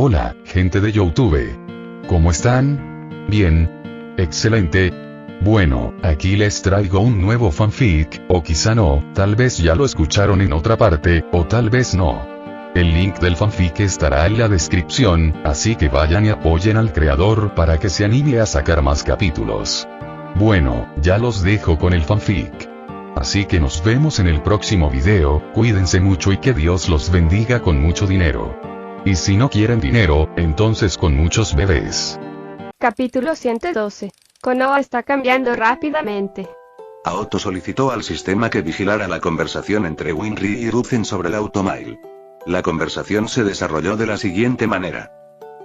Hola, gente de YouTube. ¿Cómo están? Bien. Excelente. Bueno, aquí les traigo un nuevo fanfic, o quizá no, tal vez ya lo escucharon en otra parte, o tal vez no. El link del fanfic estará en la descripción, así que vayan y apoyen al creador para que se anime a sacar más capítulos. Bueno, ya los dejo con el fanfic. Así que nos vemos en el próximo video, cuídense mucho y que Dios los bendiga con mucho dinero. Y si no quieren dinero, entonces con muchos bebés. Capítulo 112. Konoha está cambiando rápidamente. Aoto solicitó al sistema que vigilara la conversación entre Winry y Hiruzen sobre el Automail. La conversación se desarrolló de la siguiente manera.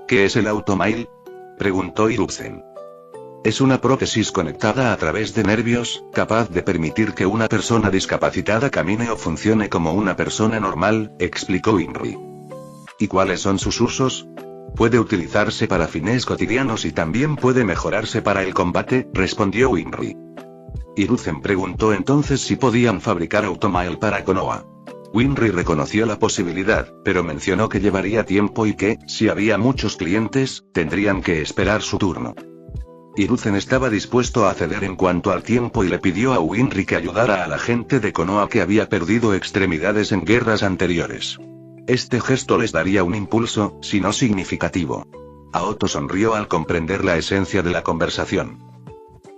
¿Qué es el Automail?, preguntó Hiruzen. Es una prótesis conectada a través de nervios, capaz de permitir que una persona discapacitada camine o funcione como una persona normal, explicó Winry. ¿Y cuáles son sus usos? Puede utilizarse para fines cotidianos y también puede mejorarse para el combate, respondió Winry. Hiruzen preguntó entonces si podían fabricar Automail para Konoha. Winry reconoció la posibilidad, pero mencionó que llevaría tiempo y que, si había muchos clientes, tendrían que esperar su turno. Hiruzen estaba dispuesto a ceder en cuanto al tiempo y le pidió a Winry que ayudara a la gente de Konoha que había perdido extremidades en guerras anteriores. Este gesto les daría un impulso, si no significativo. Aoto sonrió al comprender la esencia de la conversación.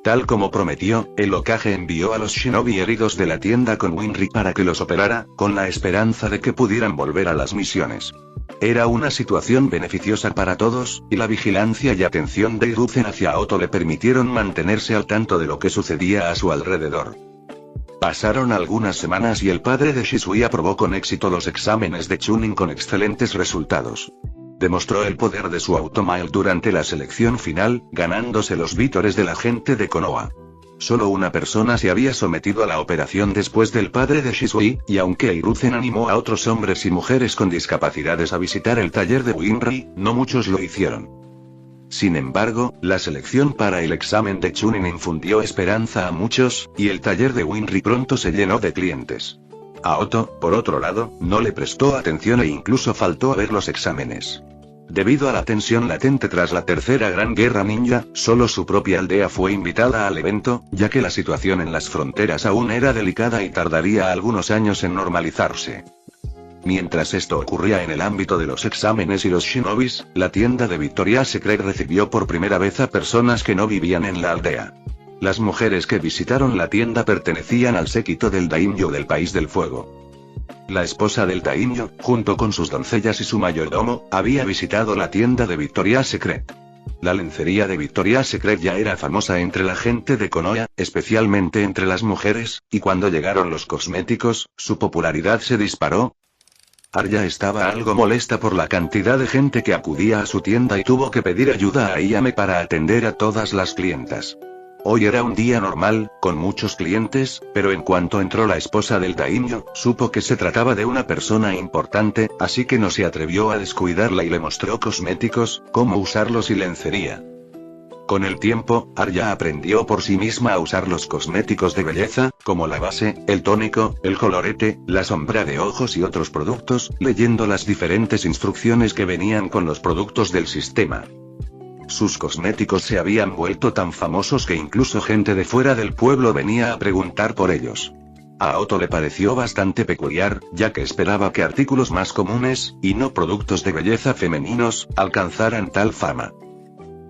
Tal como prometió, el Hokage envió a los shinobi heridos de la tienda con Winry para que los operara, con la esperanza de que pudieran volver a las misiones. Era una situación beneficiosa para todos, y la vigilancia y atención de Hiruzen hacia Aoto le permitieron mantenerse al tanto de lo que sucedía a su alrededor. Pasaron algunas semanas y el padre de Shisui aprobó con éxito los exámenes de Chunin con excelentes resultados. Demostró el poder de su Automail durante la selección final, ganándose los vítores de la gente de Konoha. Solo una persona se había sometido a la operación después del padre de Shisui, y aunque Hiruzen animó a otros hombres y mujeres con discapacidades a visitar el taller de Winry, no muchos lo hicieron. Sin embargo, la selección para el examen de Chunin infundió esperanza a muchos, y el taller de Winry pronto se llenó de clientes. Aoto, por otro lado, no le prestó atención e incluso faltó a ver los exámenes. Debido a la tensión latente tras la tercera gran guerra ninja, solo su propia aldea fue invitada al evento, ya que la situación en las fronteras aún era delicada y tardaría algunos años en normalizarse. Mientras esto ocurría en el ámbito de los exámenes y los shinobis, la tienda de Victoria's Secret recibió por primera vez a personas que no vivían en la aldea. Las mujeres que visitaron la tienda pertenecían al séquito del daimyo del País del Fuego. La esposa del daimyo, junto con sus doncellas y su mayordomo, había visitado la tienda de Victoria's Secret. La lencería de Victoria's Secret ya era famosa entre la gente de Konoha, especialmente entre las mujeres, y cuando llegaron los cosméticos, su popularidad se disparó. Arya estaba algo molesta por la cantidad de gente que acudía a su tienda y tuvo que pedir ayuda a Ayame para atender a todas las clientas. Hoy era un día normal, con muchos clientes, pero en cuanto entró la esposa del daimyo, supo que se trataba de una persona importante, así que no se atrevió a descuidarla y le mostró cosméticos, cómo usarlos y lencería. Con el tiempo, Arya aprendió por sí misma a usar los cosméticos de belleza, como la base, el tónico, el colorete, la sombra de ojos y otros productos, leyendo las diferentes instrucciones que venían con los productos del sistema. Sus cosméticos se habían vuelto tan famosos que incluso gente de fuera del pueblo venía a preguntar por ellos. A Aoto le pareció bastante peculiar, ya que esperaba que artículos más comunes, y no productos de belleza femeninos, alcanzaran tal fama.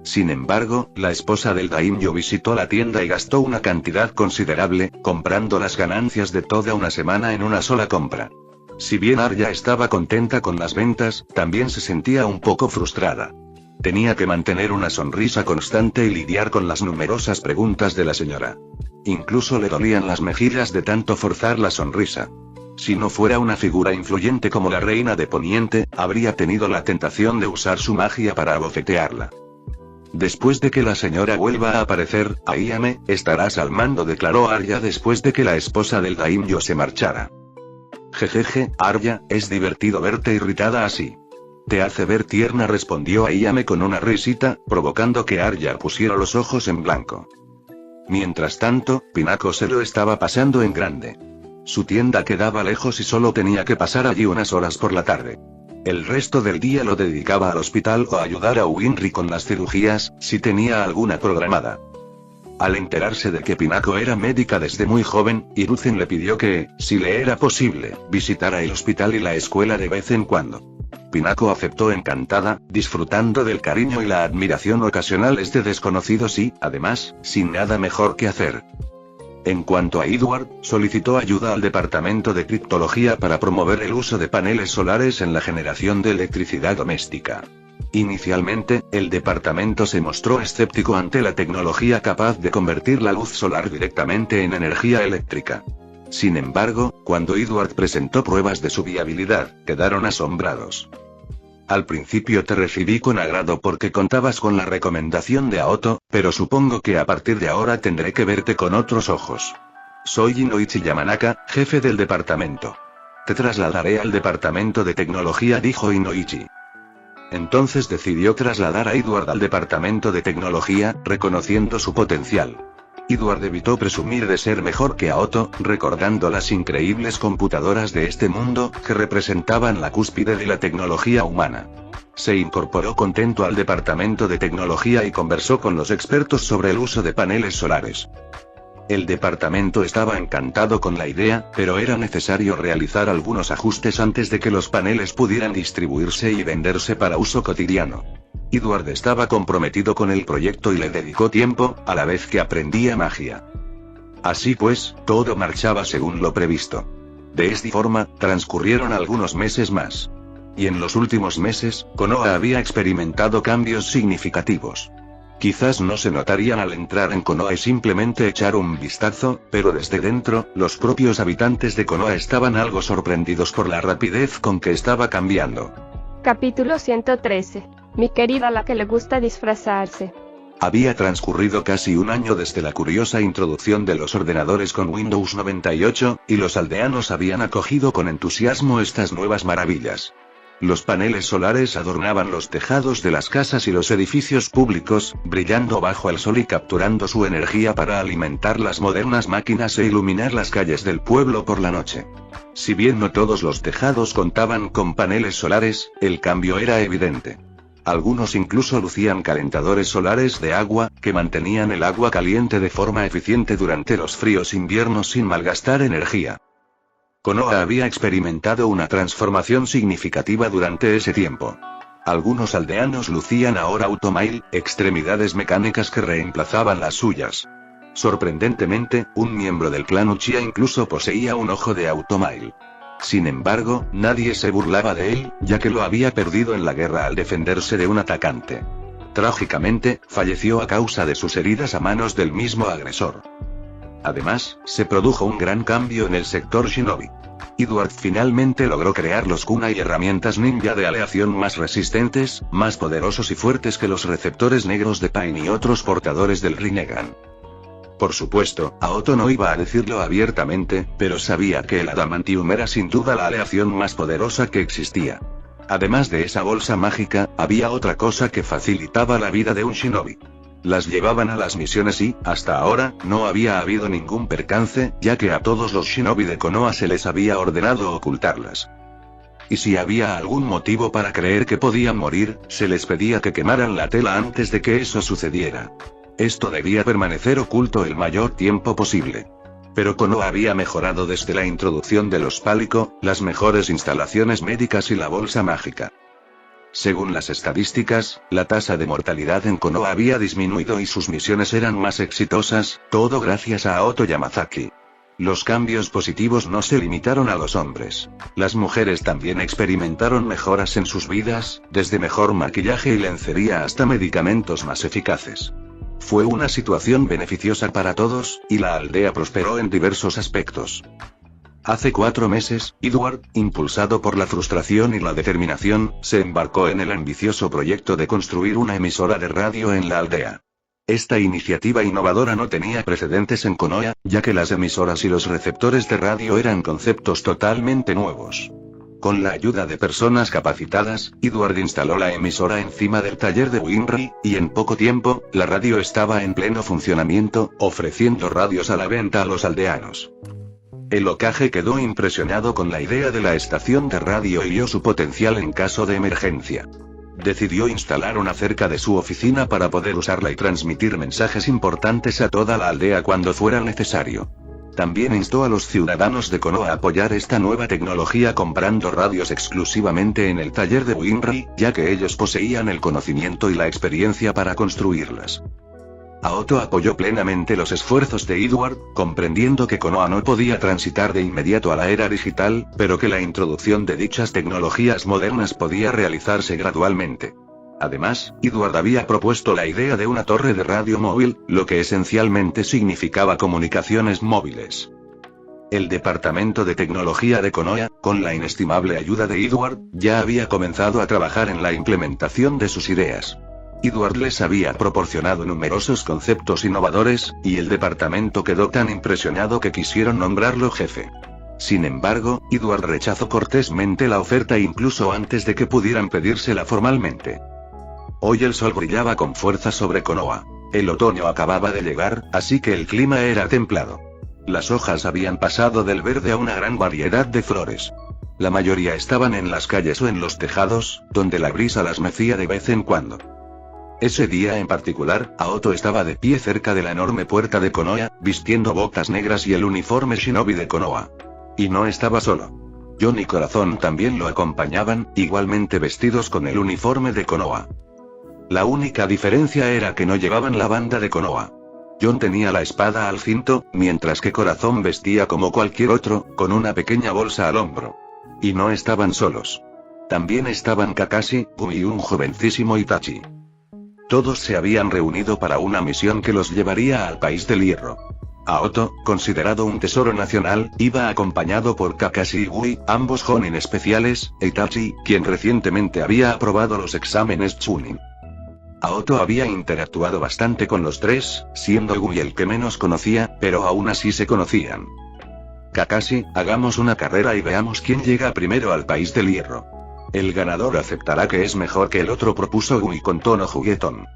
Sin embargo, la esposa del daimyo visitó la tienda y gastó una cantidad considerable, comprando las ganancias de toda una semana en una sola compra. Si bien Arya estaba contenta con las ventas, también se sentía un poco frustrada. Tenía que mantener una sonrisa constante y lidiar con las numerosas preguntas de la señora. Incluso le dolían las mejillas de tanto forzar la sonrisa. Si no fuera una figura influyente como la reina de Poniente, habría tenido la tentación de usar su magia para abofetearla. Después de que la señora vuelva a aparecer, Ayame, estarás al mando, declaró Arya después de que la esposa del daimyo se marchara. Jejeje, Arya, es divertido verte irritada así. Te hace ver tierna, respondió Ayame con una risita, provocando que Arya pusiera los ojos en blanco. Mientras tanto, Pinako se lo estaba pasando en grande. Su tienda quedaba lejos y solo tenía que pasar allí unas horas por la tarde. El resto del día lo dedicaba al hospital o a ayudar a Winry con las cirugías, si tenía alguna programada. Al enterarse de que Pinako era médica desde muy joven, Hiruzen le pidió que, si le era posible, visitara el hospital y la escuela de vez en cuando. Pinako aceptó encantada, disfrutando del cariño y la admiración ocasionales de desconocidos y, además, sin nada mejor que hacer. En cuanto a Edward, solicitó ayuda al departamento de criptología para promover el uso de paneles solares en la generación de electricidad doméstica. Inicialmente, el departamento se mostró escéptico ante la tecnología capaz de convertir la luz solar directamente en energía eléctrica. Sin embargo, cuando Edward presentó pruebas de su viabilidad, quedaron asombrados. Al principio te recibí con agrado porque contabas con la recomendación de Aoto, pero supongo que a partir de ahora tendré que verte con otros ojos. Soy Inoichi Yamanaka, jefe del departamento. Te trasladaré al departamento de tecnología, dijo Inoichi. Entonces decidió trasladar a Edward al departamento de tecnología, reconociendo su potencial. Edward evitó presumir de ser mejor que Aoto, recordando las increíbles computadoras de este mundo, que representaban la cúspide de la tecnología humana. Se incorporó contento al departamento de tecnología y conversó con los expertos sobre el uso de paneles solares. El departamento estaba encantado con la idea, pero era necesario realizar algunos ajustes antes de que los paneles pudieran distribuirse y venderse para uso cotidiano. Edward estaba comprometido con el proyecto y le dedicó tiempo, a la vez que aprendía magia. Así pues, todo marchaba según lo previsto. De esta forma, transcurrieron algunos meses más. Y en los últimos meses, Konoha había experimentado cambios significativos. Quizás no se notarían al entrar en Konoha y simplemente echar un vistazo, pero desde dentro, los propios habitantes de Konoha estaban algo sorprendidos por la rapidez con que estaba cambiando. Capítulo 113. Mi querida la que le gusta disfrazarse. Había transcurrido casi un año desde la curiosa introducción de los ordenadores con Windows 98, y los aldeanos habían acogido con entusiasmo estas nuevas maravillas. Los paneles solares adornaban los tejados de las casas y los edificios públicos, brillando bajo el sol y capturando su energía para alimentar las modernas máquinas e iluminar las calles del pueblo por la noche. Si bien no todos los tejados contaban con paneles solares, el cambio era evidente. Algunos incluso lucían calentadores solares de agua, que mantenían el agua caliente de forma eficiente durante los fríos inviernos sin malgastar energía. Konoha había experimentado una transformación significativa durante ese tiempo. Algunos aldeanos lucían ahora Automail, extremidades mecánicas que reemplazaban las suyas. Sorprendentemente, un miembro del clan Uchiha incluso poseía un ojo de Automail. Sin embargo, nadie se burlaba de él, ya que lo había perdido en la guerra al defenderse de un atacante. Trágicamente, falleció a causa de sus heridas a manos del mismo agresor. Además, se produjo un gran cambio en el sector shinobi. Edward finalmente logró crear los kunai y herramientas ninja de aleación más resistentes, más poderosos y fuertes que los receptores negros de Pain y otros portadores del Rinnegan. Por supuesto, Aoto no iba a decirlo abiertamente, pero sabía que el adamantium era sin duda la aleación más poderosa que existía. Además de esa bolsa mágica, había otra cosa que facilitaba la vida de un shinobi. Las llevaban a las misiones y, hasta ahora, no había habido ningún percance, ya que a todos los shinobi de Konoha se les había ordenado ocultarlas. Y si había algún motivo para creer que podían morir, se les pedía que quemaran la tela antes de que eso sucediera. Esto debía permanecer oculto el mayor tiempo posible. Pero Konoha había mejorado desde la introducción de los Pálico, las mejores instalaciones médicas y la bolsa mágica. Según las estadísticas, la tasa de mortalidad en Konoha había disminuido y sus misiones eran más exitosas, todo gracias a Aoto Yamazaki. Los cambios positivos no se limitaron a los hombres. Las mujeres también experimentaron mejoras en sus vidas, desde mejor maquillaje y lencería hasta medicamentos más eficaces. Fue una situación beneficiosa para todos, y la aldea prosperó en diversos aspectos. Hace 4 meses, Edward, impulsado por la frustración y la determinación, se embarcó en el ambicioso proyecto de construir una emisora de radio en la aldea. Esta iniciativa innovadora no tenía precedentes en Konoha, ya que las emisoras y los receptores de radio eran conceptos totalmente nuevos. Con la ayuda de personas capacitadas, Edward instaló la emisora encima del taller de Winry, y en poco tiempo, la radio estaba en pleno funcionamiento, ofreciendo radios a la venta a los aldeanos. El Hokage quedó impresionado con la idea de la estación de radio y vio su potencial en caso de emergencia. Decidió instalar una cerca de su oficina para poder usarla y transmitir mensajes importantes a toda la aldea cuando fuera necesario. También instó a los ciudadanos de Konoha a apoyar esta nueva tecnología comprando radios exclusivamente en el taller de Winry, ya que ellos poseían el conocimiento y la experiencia para construirlas. Aoto apoyó plenamente los esfuerzos de Edward, comprendiendo que Konoha no podía transitar de inmediato a la era digital, pero que la introducción de dichas tecnologías modernas podía realizarse gradualmente. Además, Edward había propuesto la idea de una torre de radio móvil, lo que esencialmente significaba comunicaciones móviles. El Departamento de Tecnología de Konoha, con la inestimable ayuda de Edward, ya había comenzado a trabajar en la implementación de sus ideas. Edward les había proporcionado numerosos conceptos innovadores, y el departamento quedó tan impresionado que quisieron nombrarlo jefe. Sin embargo, Edward rechazó cortésmente la oferta incluso antes de que pudieran pedírsela formalmente. Hoy el sol brillaba con fuerza sobre Konoha. El otoño acababa de llegar, así que el clima era templado. Las hojas habían pasado del verde a una gran variedad de flores. La mayoría estaban en las calles o en los tejados, donde la brisa las mecía de vez en cuando. Ese día en particular, Aoto estaba de pie cerca de la enorme puerta de Konoha, vistiendo botas negras y el uniforme shinobi de Konoha. Y no estaba solo. Jon y Corazón también lo acompañaban, igualmente vestidos con el uniforme de Konoha. La única diferencia era que no llevaban la banda de Konoha. Jon tenía la espada al cinto, mientras que Corazón vestía como cualquier otro, con una pequeña bolsa al hombro. Y no estaban solos. También estaban Kakashi, Gumi y un jovencísimo Itachi. Todos se habían reunido para una misión que los llevaría al país del hierro. Aoto, considerado un tesoro nacional, iba acompañado por Kakashi y Gui, ambos Jonin especiales, e Itachi, quien recientemente había aprobado los exámenes Chunin. Aoto había interactuado bastante con los tres, siendo Gui el que menos conocía, pero aún así se conocían. Kakashi, hagamos una carrera y veamos quién llega primero al país del hierro. El ganador aceptará que es mejor que el otro, propuso Gui con tono juguetón.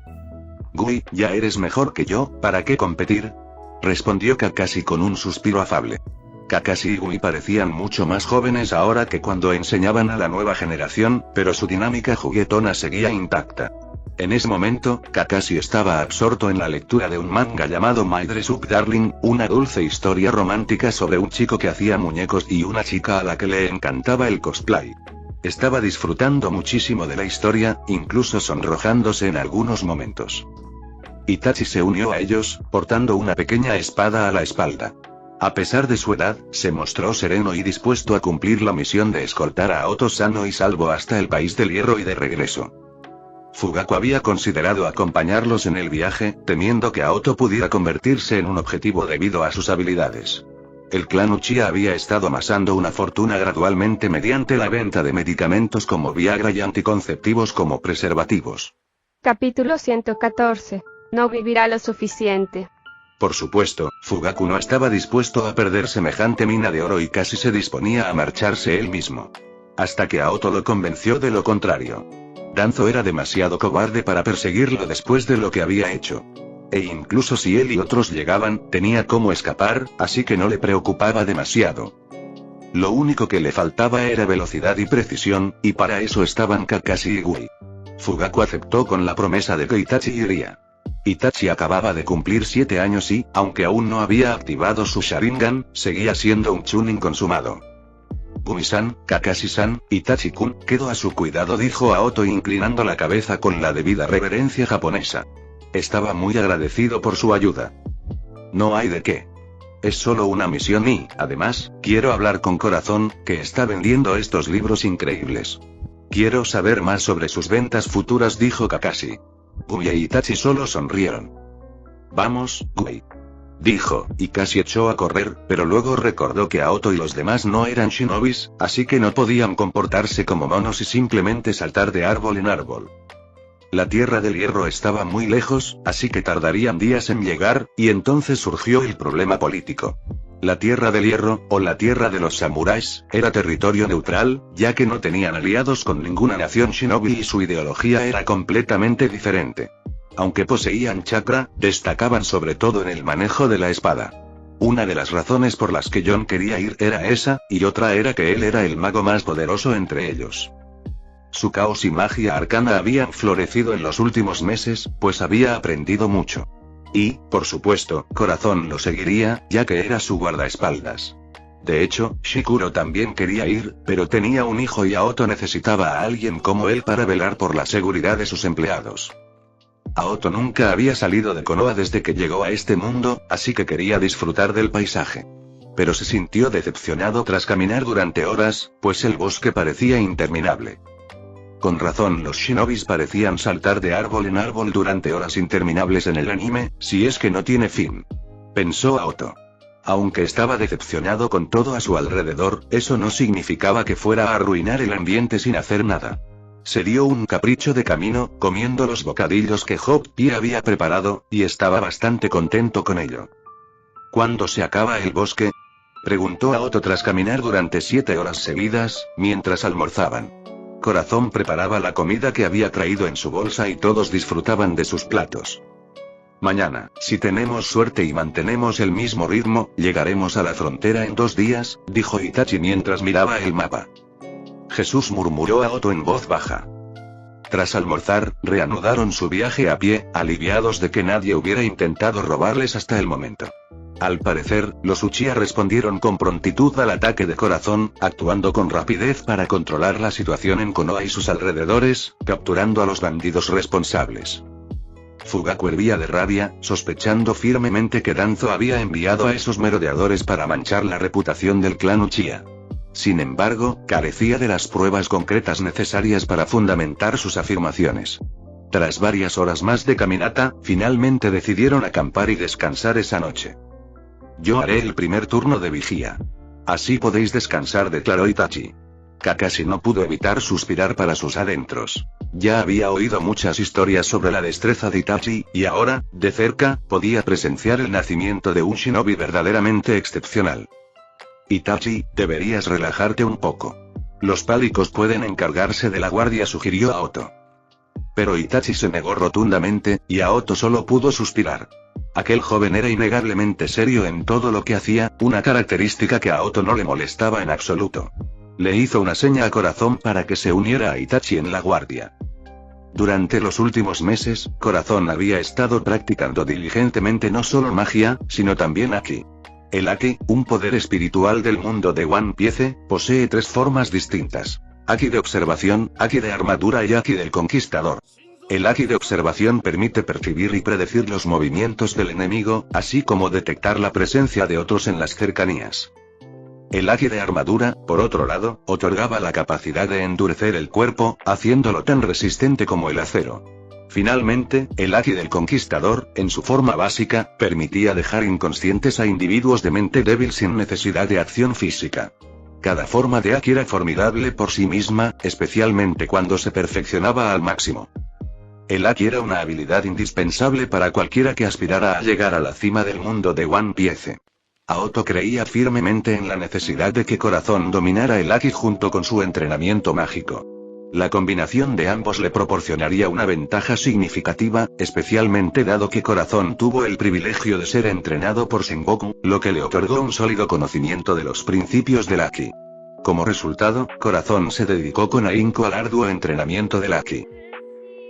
Gui, ya eres mejor que yo, ¿para qué competir? Respondió Kakashi con un suspiro afable. Kakashi y Gui parecían mucho más jóvenes ahora que cuando enseñaban a la nueva generación, pero su dinámica juguetona seguía intacta. En ese momento, Kakashi estaba absorto en la lectura de un manga llamado My Dress Up Darling, una dulce historia romántica sobre un chico que hacía muñecos y una chica a la que le encantaba el cosplay. Estaba disfrutando muchísimo de la historia, incluso sonrojándose en algunos momentos. Itachi se unió a ellos, portando una pequeña espada a la espalda. A pesar de su edad, se mostró sereno y dispuesto a cumplir la misión de escoltar a Aoto sano y salvo hasta el país del hierro y de regreso. Fugaku había considerado acompañarlos en el viaje, temiendo que Aoto pudiera convertirse en un objetivo debido a sus habilidades. El clan Uchiha había estado amasando una fortuna gradualmente mediante la venta de medicamentos como Viagra y anticonceptivos como preservativos. Capítulo 114. No vivirá lo suficiente. Por supuesto, Fugaku no estaba dispuesto a perder semejante mina de oro y casi se disponía a marcharse él mismo. Hasta que Aoto lo convenció de lo contrario. Danzo era demasiado cobarde para perseguirlo después de lo que había hecho. E incluso si él y otros llegaban, tenía cómo escapar, así que no le preocupaba demasiado. Lo único que le faltaba era velocidad y precisión, y para eso estaban Kakashi y Gui. Fugaku aceptó con la promesa de que Itachi iría. Itachi acababa de cumplir 7 años y, aunque aún no había activado su Sharingan, seguía siendo un Chunin consumado. Gumi-san, Kakashi-san, Itachi-kun, quedo a su cuidado, dijo Aoto inclinando la cabeza con la debida reverencia japonesa. Estaba muy agradecido por su ayuda. No hay de qué. Es solo una misión y, además, quiero hablar con Corazón, que está vendiendo estos libros increíbles. Quiero saber más sobre sus ventas futuras, dijo Kakashi. Gui y Itachi solo sonrieron. Vamos, Gui. Dijo, y casi echó a correr, pero luego recordó que Aoto y los demás no eran shinobis, así que no podían comportarse como monos y simplemente saltar de árbol en árbol. La Tierra del Hierro estaba muy lejos, así que tardarían días en llegar, y entonces surgió el problema político. La Tierra del Hierro, o la Tierra de los Samuráis, era territorio neutral, ya que no tenían aliados con ninguna nación shinobi y su ideología era completamente diferente. Aunque poseían chakra, destacaban sobre todo en el manejo de la espada. Una de las razones por las que John quería ir era esa, y otra era que él era el mago más poderoso entre ellos. Su caos y magia arcana habían florecido en los últimos meses, pues había aprendido mucho. Y, por supuesto, Corazón lo seguiría, ya que era su guardaespaldas. De hecho, Shikuro también quería ir, pero tenía un hijo y Aoto necesitaba a alguien como él para velar por la seguridad de sus empleados. Aoto nunca había salido de Konoha desde que llegó a este mundo, así que quería disfrutar del paisaje. Pero se sintió decepcionado tras caminar durante horas, pues el bosque parecía interminable. Con razón los shinobis parecían saltar de árbol en árbol durante horas interminables en el anime, si es que no tiene fin. Pensó Aoto. Aunque estaba decepcionado con todo a su alrededor, eso no significaba que fuera a arruinar el ambiente sin hacer nada. Se dio un capricho de camino, comiendo los bocadillos que Hop-Pie había preparado, y estaba bastante contento con ello. ¿Cuándo se acaba el bosque?, preguntó Aoto tras caminar durante 7 horas seguidas, mientras almorzaban. Corazón preparaba la comida que había traído en su bolsa y todos disfrutaban de sus platos. Mañana, si tenemos suerte y mantenemos el mismo ritmo, llegaremos a la frontera en 2 días, dijo Itachi mientras miraba el mapa. Jesús, murmuró Aoto en voz baja. Tras almorzar, reanudaron su viaje a pie, aliviados de que nadie hubiera intentado robarles hasta el momento. Al parecer, los Uchiha respondieron con prontitud al ataque de Corazón, actuando con rapidez para controlar la situación en Konoha y sus alrededores, capturando a los bandidos responsables. Fugaku hervía de rabia, sospechando firmemente que Danzo había enviado a esos merodeadores para manchar la reputación del clan Uchiha. Sin embargo, carecía de las pruebas concretas necesarias para fundamentar sus afirmaciones. Tras varias horas más de caminata, finalmente decidieron acampar y descansar esa noche. Yo haré el primer turno de vigía. Así podéis descansar, declaró Itachi. Kakashi no pudo evitar suspirar para sus adentros. Ya había oído muchas historias sobre la destreza de Itachi, y ahora, de cerca, podía presenciar el nacimiento de un shinobi verdaderamente excepcional. Itachi, deberías relajarte un poco. Los pálicos pueden encargarse de la guardia, sugirió Aoto. Pero Itachi se negó rotundamente, y Aoto solo pudo suspirar. Aquel joven era innegablemente serio en todo lo que hacía, una característica que a Aoto no le molestaba en absoluto. Le hizo una seña a Corazón para que se uniera a Itachi en la guardia. Durante los últimos meses, Corazón había estado practicando diligentemente no solo magia, sino también Haki. El Haki, un poder espiritual del mundo de One Piece, posee 3 formas distintas. Haki de observación, Haki de armadura y Haki del conquistador. El Haki de observación permite percibir y predecir los movimientos del enemigo, así como detectar la presencia de otros en las cercanías. El Haki de armadura, por otro lado, otorgaba la capacidad de endurecer el cuerpo, haciéndolo tan resistente como el acero. Finalmente, el Haki del conquistador, en su forma básica, permitía dejar inconscientes a individuos de mente débil sin necesidad de acción física. Cada forma de Haki era formidable por sí misma, especialmente cuando se perfeccionaba al máximo. El Haki era una habilidad indispensable para cualquiera que aspirara a llegar a la cima del mundo de One Piece. Aoto creía firmemente en la necesidad de que Corazón dominara el Haki junto con su entrenamiento mágico. La combinación de ambos le proporcionaría una ventaja significativa, especialmente dado que Corazón tuvo el privilegio de ser entrenado por Sengoku, lo que le otorgó un sólido conocimiento de los principios del Haki. Como resultado, Corazón se dedicó con ahínco al arduo entrenamiento del Haki.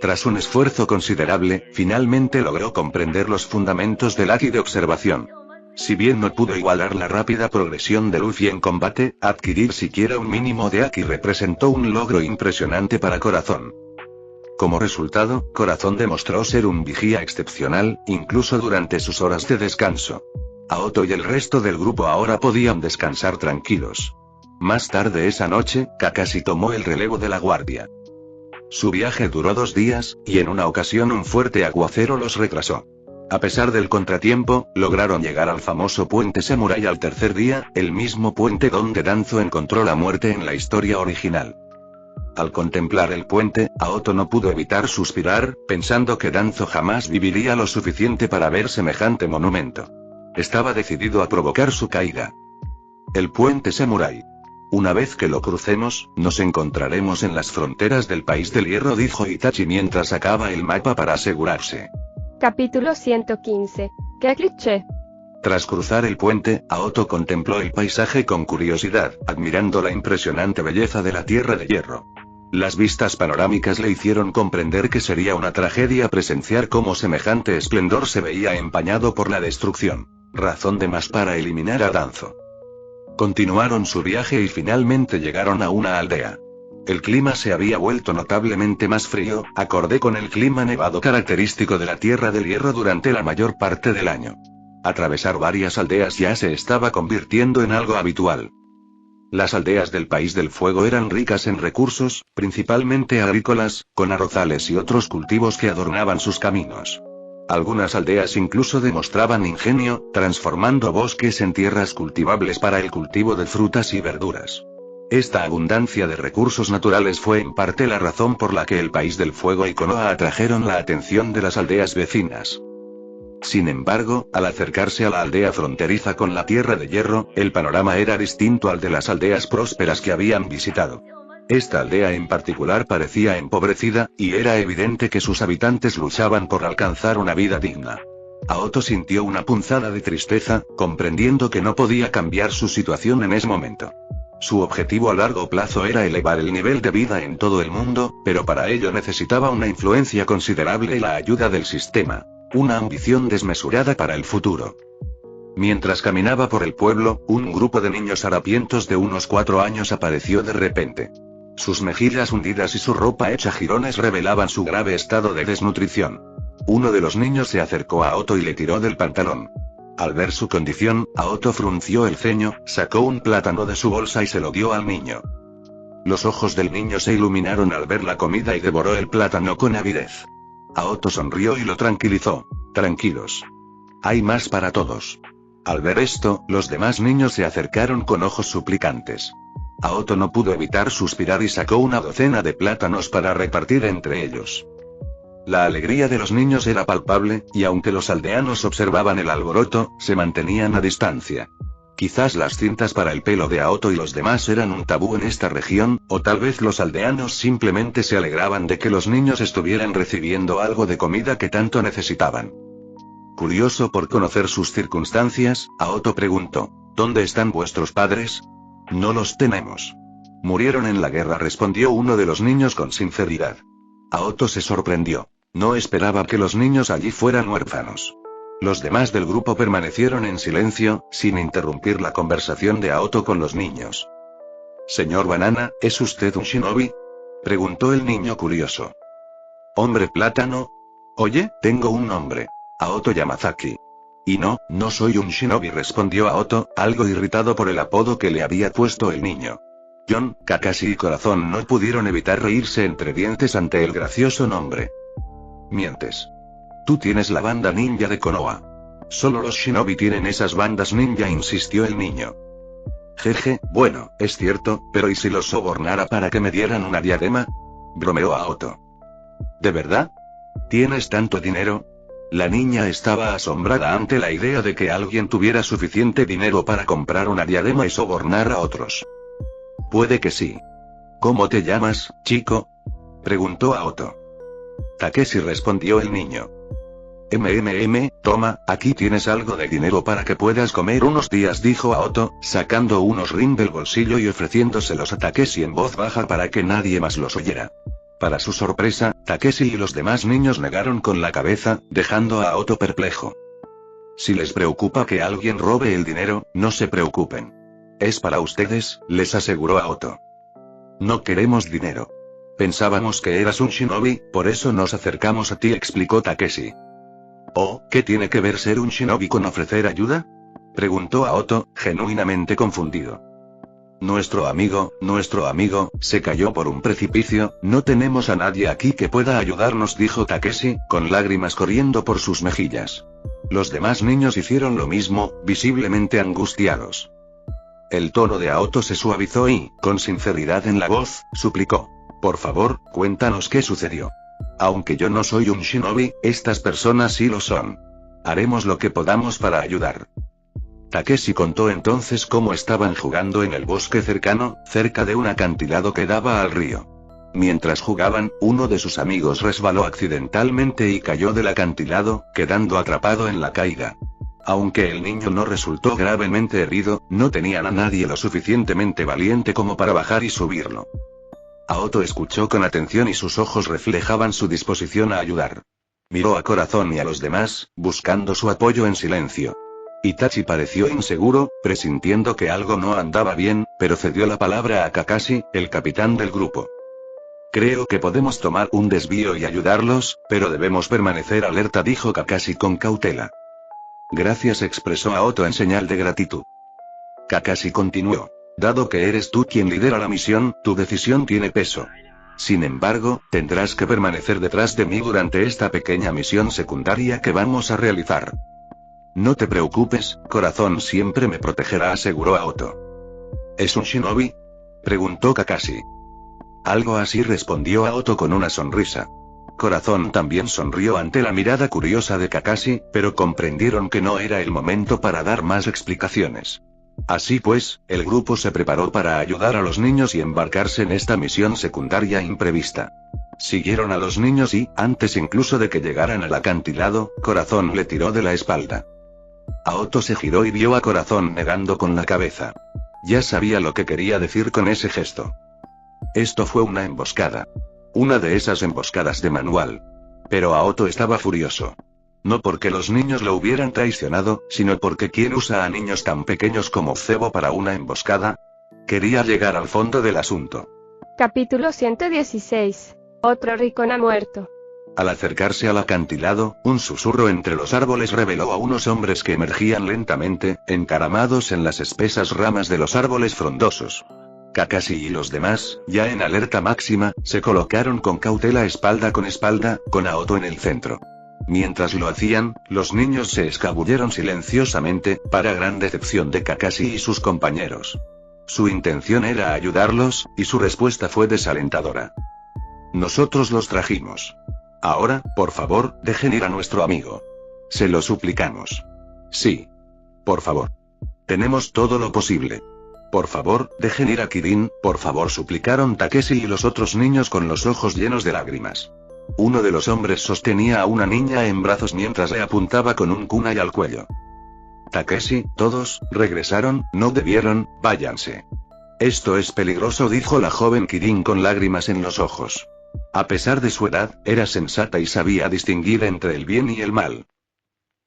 Tras un esfuerzo considerable, finalmente logró comprender los fundamentos del Haki de observación. Si bien no pudo igualar la rápida progresión de Luffy en combate, adquirir siquiera un mínimo de Haki representó un logro impresionante para Corazón. Como resultado, Corazón demostró ser un vigía excepcional, incluso durante sus horas de descanso. Aoto y el resto del grupo ahora podían descansar tranquilos. Más tarde esa noche, Kakashi tomó el relevo de la guardia. Su viaje duró 2 días, y en una ocasión un fuerte aguacero los retrasó. A pesar del contratiempo, lograron llegar al famoso puente Samurai al tercer día, el mismo puente donde Danzo encontró la muerte en la historia original. Al contemplar el puente, Aoto no pudo evitar suspirar, pensando que Danzo jamás viviría lo suficiente para ver semejante monumento. Estaba decidido a provocar su caída. El puente Samurai. Una vez que lo crucemos, nos encontraremos en las fronteras del país del hierro, dijo Itachi mientras sacaba el mapa para asegurarse. Capítulo 115. ¿Qué cliché? Tras cruzar el puente, Aoto contempló el paisaje con curiosidad, admirando la impresionante belleza de la Tierra de Hierro. Las vistas panorámicas le hicieron comprender que sería una tragedia presenciar cómo semejante esplendor se veía empañado por la destrucción. Razón de más para eliminar a Danzo. Continuaron su viaje y finalmente llegaron a una aldea. El clima se había vuelto notablemente más frío, acorde con el clima nevado característico de la Tierra del Hierro durante la mayor parte del año. Atravesar varias aldeas ya se estaba convirtiendo en algo habitual. Las aldeas del País del Fuego eran ricas en recursos, principalmente agrícolas, con arrozales y otros cultivos que adornaban sus caminos. Algunas aldeas incluso demostraban ingenio, transformando bosques en tierras cultivables para el cultivo de frutas y verduras. Esta abundancia de recursos naturales fue en parte la razón por la que el País del Fuego y Konoha atrajeron la atención de las aldeas vecinas. Sin embargo, al acercarse a la aldea fronteriza con la Tierra de Hierro, el panorama era distinto al de las aldeas prósperas que habían visitado. Esta aldea en particular parecía empobrecida, y era evidente que sus habitantes luchaban por alcanzar una vida digna. Aoto sintió una punzada de tristeza, comprendiendo que no podía cambiar su situación en ese momento. Su objetivo a largo plazo era elevar el nivel de vida en todo el mundo, pero para ello necesitaba una influencia considerable y la ayuda del sistema. Una ambición desmesurada para el futuro. Mientras caminaba por el pueblo, un grupo de niños harapientos de unos 4 años apareció de repente. Sus mejillas hundidas y su ropa hecha jirones revelaban su grave estado de desnutrición. Uno de los niños se acercó a Aoto y le tiró del pantalón. Al ver su condición, Aoto frunció el ceño, sacó un plátano de su bolsa y se lo dio al niño. Los ojos del niño se iluminaron al ver la comida y devoró el plátano con avidez. Aoto sonrió y lo tranquilizó. Tranquilos. Hay más para todos. Al ver esto, los demás niños se acercaron con ojos suplicantes. Aoto no pudo evitar suspirar y sacó una docena de plátanos para repartir entre ellos. La alegría de los niños era palpable, y aunque los aldeanos observaban el alboroto, se mantenían a distancia. Quizás las cintas para el pelo de Aoto y los demás eran un tabú en esta región, o tal vez los aldeanos simplemente se alegraban de que los niños estuvieran recibiendo algo de comida que tanto necesitaban. Curioso por conocer sus circunstancias, Aoto preguntó: ¿Dónde están vuestros padres? No los tenemos. Murieron en la guerra, respondió uno de los niños con sinceridad. Aoto se sorprendió. No esperaba que los niños allí fueran huérfanos. Los demás del grupo permanecieron en silencio, sin interrumpir la conversación de Aoto con los niños. Señor Banana, ¿es usted un shinobi?, preguntó el niño curioso. Hombre plátano. Oye, tengo un nombre. Aoto Yamazaki. Y no soy un shinobi, respondió Aoto, algo irritado por el apodo que le había puesto el niño. Jon, Kakashi y Corazón no pudieron evitar reírse entre dientes ante el gracioso nombre. Mientes. Tú tienes la banda ninja de Konoha. Solo los shinobi tienen esas bandas ninja, insistió el niño. Jeje, bueno, es cierto, pero ¿y si los sobornara para que me dieran una diadema?, bromeó Aoto. ¿De verdad? ¿Tienes tanto dinero? La niña estaba asombrada ante la idea de que alguien tuviera suficiente dinero para comprar una diadema y sobornar a otros. Puede que sí. ¿Cómo te llamas, chico?, preguntó Aoto. Takeshi, respondió el niño. Toma, aquí tienes algo de dinero para que puedas comer unos días, dijo Aoto, sacando unos rin del bolsillo y ofreciéndoselos a Takeshi en voz baja para que nadie más los oyera. Para su sorpresa, Takeshi y los demás niños negaron con la cabeza, dejando a Aoto perplejo. Si les preocupa que alguien robe el dinero, no se preocupen. Es para ustedes, les aseguró Aoto. No queremos dinero. Pensábamos que eras un shinobi, por eso nos acercamos a ti, explicó Takeshi. ¿Oh, qué tiene que ver ser un shinobi con ofrecer ayuda?, preguntó Aoto, genuinamente confundido. Nuestro amigo, se cayó por un precipicio, no tenemos a nadie aquí que pueda ayudarnos, dijo Takeshi, con lágrimas corriendo por sus mejillas. Los demás niños hicieron lo mismo, visiblemente angustiados. El tono de Aoto se suavizó y, con sinceridad en la voz, suplicó: por favor, cuéntanos qué sucedió. Aunque yo no soy un shinobi, estas personas sí lo son. Haremos lo que podamos para ayudar. Takeshi contó entonces cómo estaban jugando en el bosque cercano, cerca de un acantilado que daba al río. Mientras jugaban, uno de sus amigos resbaló accidentalmente y cayó del acantilado, quedando atrapado en la caída. Aunque el niño no resultó gravemente herido, no tenían a nadie lo suficientemente valiente como para bajar y subirlo. Aoto escuchó con atención y sus ojos reflejaban su disposición a ayudar. Miró a Corazón y a los demás, buscando su apoyo en silencio. Itachi pareció inseguro, presintiendo que algo no andaba bien, pero cedió la palabra a Kakashi, el capitán del grupo. Creo que podemos tomar un desvío y ayudarlos, pero debemos permanecer alerta, dijo Kakashi con cautela. Gracias, expresó Aoto en señal de gratitud. Kakashi continuó. Dado que eres tú quien lidera la misión, tu decisión tiene peso. Sin embargo, tendrás que permanecer detrás de mí durante esta pequeña misión secundaria que vamos a realizar. No te preocupes, Corazón siempre me protegerá, aseguró Aoto. ¿Es un shinobi?, preguntó Kakashi. Algo así, respondió Aoto con una sonrisa. Corazón también sonrió ante la mirada curiosa de Kakashi, pero comprendieron que no era el momento para dar más explicaciones. Así pues, el grupo se preparó para ayudar a los niños y embarcarse en esta misión secundaria imprevista. Siguieron a los niños y, antes incluso de que llegaran al acantilado, Corazón le tiró de la espalda. Aoto se giró y vio a Corazón negando con la cabeza. Ya sabía lo que quería decir con ese gesto. Esto fue una emboscada. Una de esas emboscadas de manual. Pero Aoto estaba furioso. No porque los niños lo hubieran traicionado, sino porque ¿quién usa a niños tan pequeños como cebo para una emboscada? Quería llegar al fondo del asunto. Capítulo 116. Otro Ricón ha muerto. Al acercarse al acantilado, un susurro entre los árboles reveló a unos hombres que emergían lentamente, encaramados en las espesas ramas de los árboles frondosos. Kakashi y los demás, ya en alerta máxima, se colocaron con cautela espalda, con Aoto en el centro. Mientras lo hacían, los niños se escabulleron silenciosamente, para gran decepción de Kakashi y sus compañeros. Su intención era ayudarlos, y su respuesta fue desalentadora. Nosotros los trajimos. Ahora, por favor, dejen ir a nuestro amigo. Se lo suplicamos. Sí. Por favor. Tenemos todo lo posible. Por favor, dejen ir a Kirin, por favor, suplicaron Takeshi y los otros niños con los ojos llenos de lágrimas. Uno de los hombres sostenía a una niña en brazos mientras le apuntaba con un kunai al cuello. Takeshi, todos, regresaron, no debieron, váyanse. Esto es peligroso, dijo la joven Kirin con lágrimas en los ojos. A pesar de su edad, era sensata y sabía distinguir entre el bien y el mal.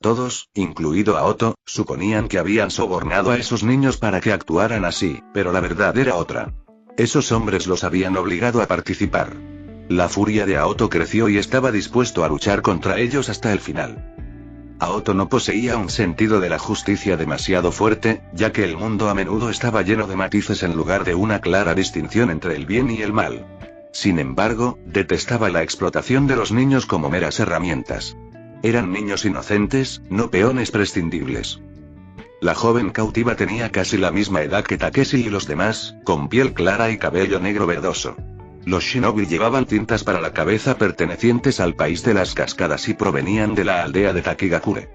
Todos, incluido Aoto, suponían que habían sobornado a esos niños para que actuaran así, pero la verdad era otra. Esos hombres los habían obligado a participar. La furia de Aoto creció y estaba dispuesto a luchar contra ellos hasta el final. Aoto no poseía un sentido de la justicia demasiado fuerte, ya que el mundo a menudo estaba lleno de matices en lugar de una clara distinción entre el bien y el mal. Sin embargo, detestaba la explotación de los niños como meras herramientas. Eran niños inocentes, no peones prescindibles. La joven cautiva tenía casi la misma edad que Takeshi y los demás, con piel clara y cabello negro verdoso. Los shinobi llevaban cintas para la cabeza pertenecientes al país de las cascadas y provenían de la aldea de Takigakure.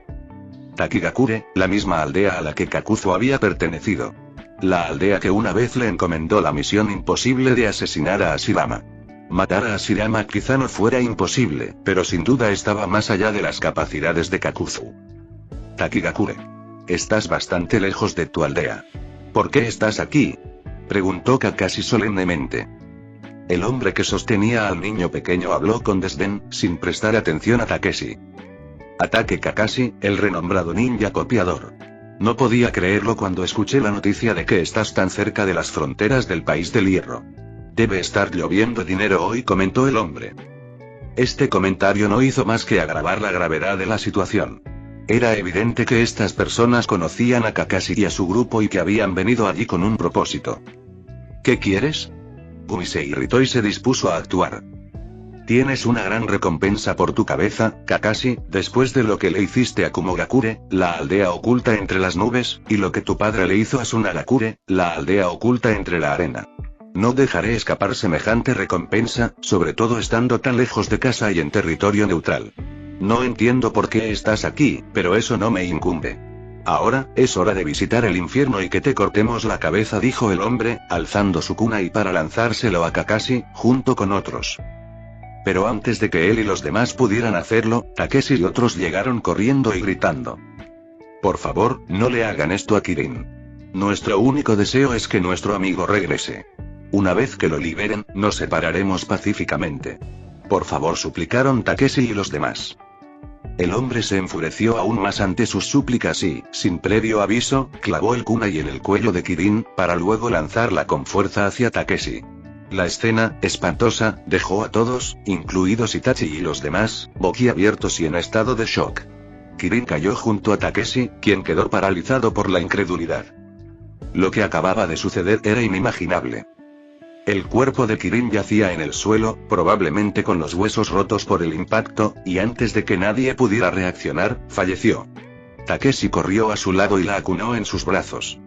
Takigakure, la misma aldea a la que Kakuzu había pertenecido. La aldea que una vez le encomendó la misión imposible de asesinar a Hashirama. Matar a Hashirama quizá no fuera imposible, pero sin duda estaba más allá de las capacidades de Kakuzu. Takigakure. Estás bastante lejos de tu aldea. ¿Por qué estás aquí?, preguntó Kakashi solemnemente. El hombre que sostenía al niño pequeño habló con desdén, sin prestar atención a Takeshi. Ataque Kakashi, el renombrado ninja copiador. No podía creerlo cuando escuché la noticia de que estás tan cerca de las fronteras del país del hierro. Debe estar lloviendo dinero hoy, comentó el hombre. Este comentario no hizo más que agravar la gravedad de la situación. Era evidente que estas personas conocían a Kakashi y a su grupo y que habían venido allí con un propósito. ¿Qué quieres? Gumi se irritó y se dispuso a actuar. Tienes una gran recompensa por tu cabeza, Kakashi, después de lo que le hiciste a Kumogakure, la aldea oculta entre las nubes, y lo que tu padre le hizo a Sunagakure, la aldea oculta entre la arena. No dejaré escapar semejante recompensa, sobre todo estando tan lejos de casa y en territorio neutral. No entiendo por qué estás aquí, pero eso no me incumbe. Ahora, es hora de visitar el infierno y que te cortemos la cabeza, dijo el hombre, alzando su kunai para lanzárselo a Kakashi, junto con otros. Pero antes de que él y los demás pudieran hacerlo, Takeshi y otros llegaron corriendo y gritando. Por favor, no le hagan esto a Kirin. Nuestro único deseo es que nuestro amigo regrese. Una vez que lo liberen, nos separaremos pacíficamente. Por favor, suplicaron Takeshi y los demás. El hombre se enfureció aún más ante sus súplicas y, sin previo aviso, clavó el kunai en el cuello de Kirin, para luego lanzarla con fuerza hacia Takeshi. La escena, espantosa, dejó a todos, incluidos Itachi y los demás, boquiabiertos y en estado de shock. Kirin cayó junto a Takeshi, quien quedó paralizado por la incredulidad. Lo que acababa de suceder era inimaginable. El cuerpo de Kirin yacía en el suelo, probablemente con los huesos rotos por el impacto, y antes de que nadie pudiera reaccionar, falleció. Takeshi corrió a su lado y la acunó en sus brazos.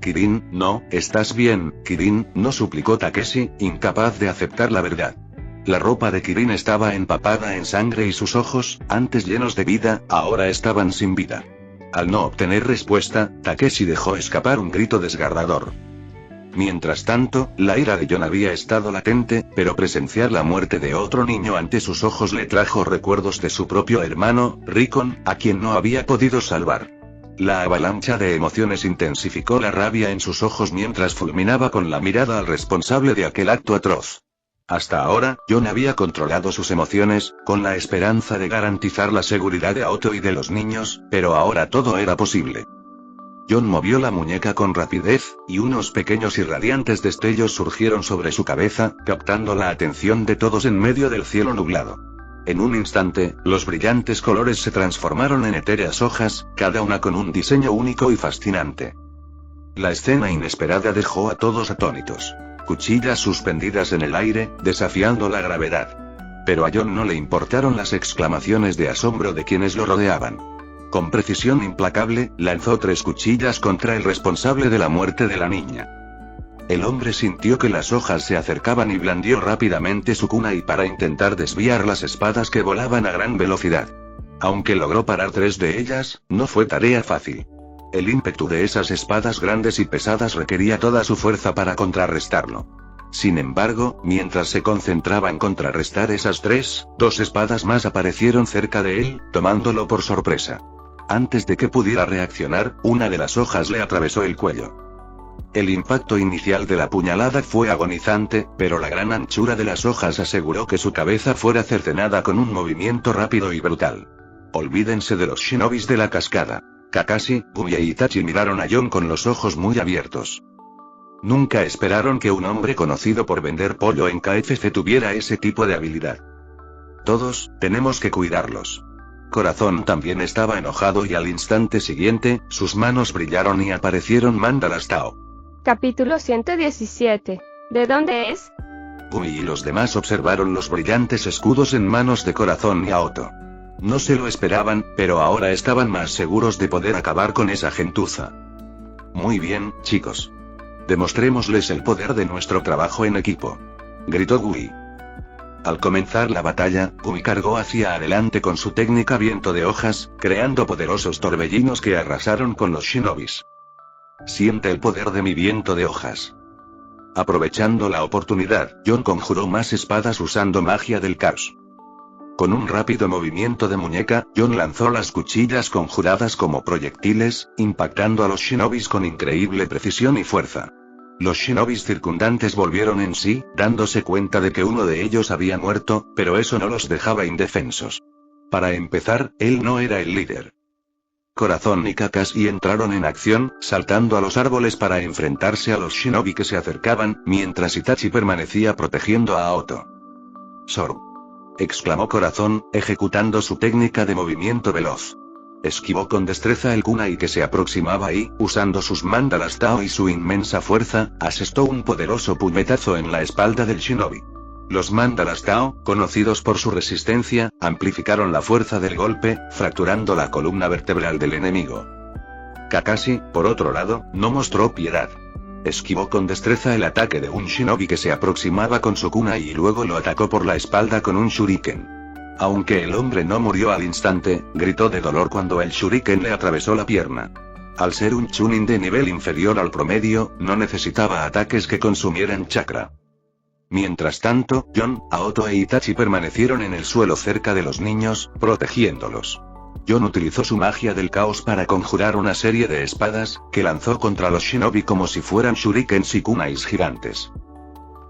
Kirin, no, ¿estás bien, Kirin?, no suplicó Takeshi, incapaz de aceptar la verdad. La ropa de Kirin estaba empapada en sangre y sus ojos, antes llenos de vida, ahora estaban sin vida. Al no obtener respuesta, Takeshi dejó escapar un grito desgarrador. Mientras tanto, la ira de Jon había estado latente, pero presenciar la muerte de otro niño ante sus ojos le trajo recuerdos de su propio hermano, Rickon, a quien no había podido salvar. La avalancha de emociones intensificó la rabia en sus ojos mientras fulminaba con la mirada al responsable de aquel acto atroz. Hasta ahora, Jon había controlado sus emociones, con la esperanza de garantizar la seguridad de Aoto y de los niños, pero ahora todo era posible. Jon movió la muñeca con rapidez, y unos pequeños y radiantes destellos surgieron sobre su cabeza, captando la atención de todos en medio del cielo nublado. En un instante, los brillantes colores se transformaron en etéreas hojas, cada una con un diseño único y fascinante. La escena inesperada dejó a todos atónitos. Cuchillas suspendidas en el aire, desafiando la gravedad. Pero a Jon no le importaron las exclamaciones de asombro de quienes lo rodeaban. Con precisión implacable, lanzó 3 cuchillas contra el responsable de la muerte de la niña. El hombre sintió que las hojas se acercaban y blandió rápidamente su kunai para intentar desviar las espadas que volaban a gran velocidad. Aunque logró parar 3 de ellas, no fue tarea fácil. El ímpetu de esas espadas grandes y pesadas requería toda su fuerza para contrarrestarlo. Sin embargo, mientras se concentraba en contrarrestar esas 3, 2 espadas más aparecieron cerca de él, tomándolo por sorpresa. Antes de que pudiera reaccionar, una de las hojas le atravesó el cuello. El impacto inicial de la puñalada fue agonizante, pero la gran anchura de las hojas aseguró que su cabeza fuera cercenada con un movimiento rápido y brutal. Olvídense de los shinobis de la cascada. Kakashi, Gumi y Itachi miraron a Jon con los ojos muy abiertos. Nunca esperaron que un hombre conocido por vender pollo en KFC tuviera ese tipo de habilidad. Todos, tenemos que cuidarlos. Corazón también estaba enojado y al instante siguiente, sus manos brillaron y aparecieron mandalas Tao. Capítulo 117. ¿De dónde es? Gumi y los demás observaron los brillantes escudos en manos de Corazón y Aoto. No se lo esperaban, pero ahora estaban más seguros de poder acabar con esa gentuza. Muy bien, chicos. Demostrémosles el poder de nuestro trabajo en equipo. Gritó Gumi. Al comenzar la batalla, Gumi cargó hacia adelante con su técnica viento de hojas, creando poderosos torbellinos que arrasaron con los shinobis. Siente el poder de mi viento de hojas. Aprovechando la oportunidad, Jon conjuró más espadas usando magia del caos. Con un rápido movimiento de muñeca, Jon lanzó las cuchillas conjuradas como proyectiles, impactando a los shinobis con increíble precisión y fuerza. Los shinobis circundantes volvieron en sí, dándose cuenta de que uno de ellos había muerto, pero eso no los dejaba indefensos. Para empezar, él no era el líder. Corazón y Kakashi entraron en acción, saltando a los árboles para enfrentarse a los shinobi que se acercaban, mientras Itachi permanecía protegiendo a Aoto. Sorb. Exclamó Corazón, ejecutando su técnica de movimiento veloz. Esquivó con destreza el kunai que se aproximaba y, usando sus mandalas Tao y su inmensa fuerza, asestó un poderoso puñetazo en la espalda del shinobi. Los mandalas Tao, conocidos por su resistencia, amplificaron la fuerza del golpe, fracturando la columna vertebral del enemigo. Kakashi, por otro lado, no mostró piedad. Esquivó con destreza el ataque de un shinobi que se aproximaba con su kunai y luego lo atacó por la espalda con un shuriken. Aunque el hombre no murió al instante, gritó de dolor cuando el shuriken le atravesó la pierna. Al ser un chunin de nivel inferior al promedio, no necesitaba ataques que consumieran chakra. Mientras tanto, Jon, Aoto e Itachi permanecieron en el suelo cerca de los niños, protegiéndolos. Jon utilizó su magia del caos para conjurar una serie de espadas, que lanzó contra los shinobi como si fueran shurikens y kunais gigantes.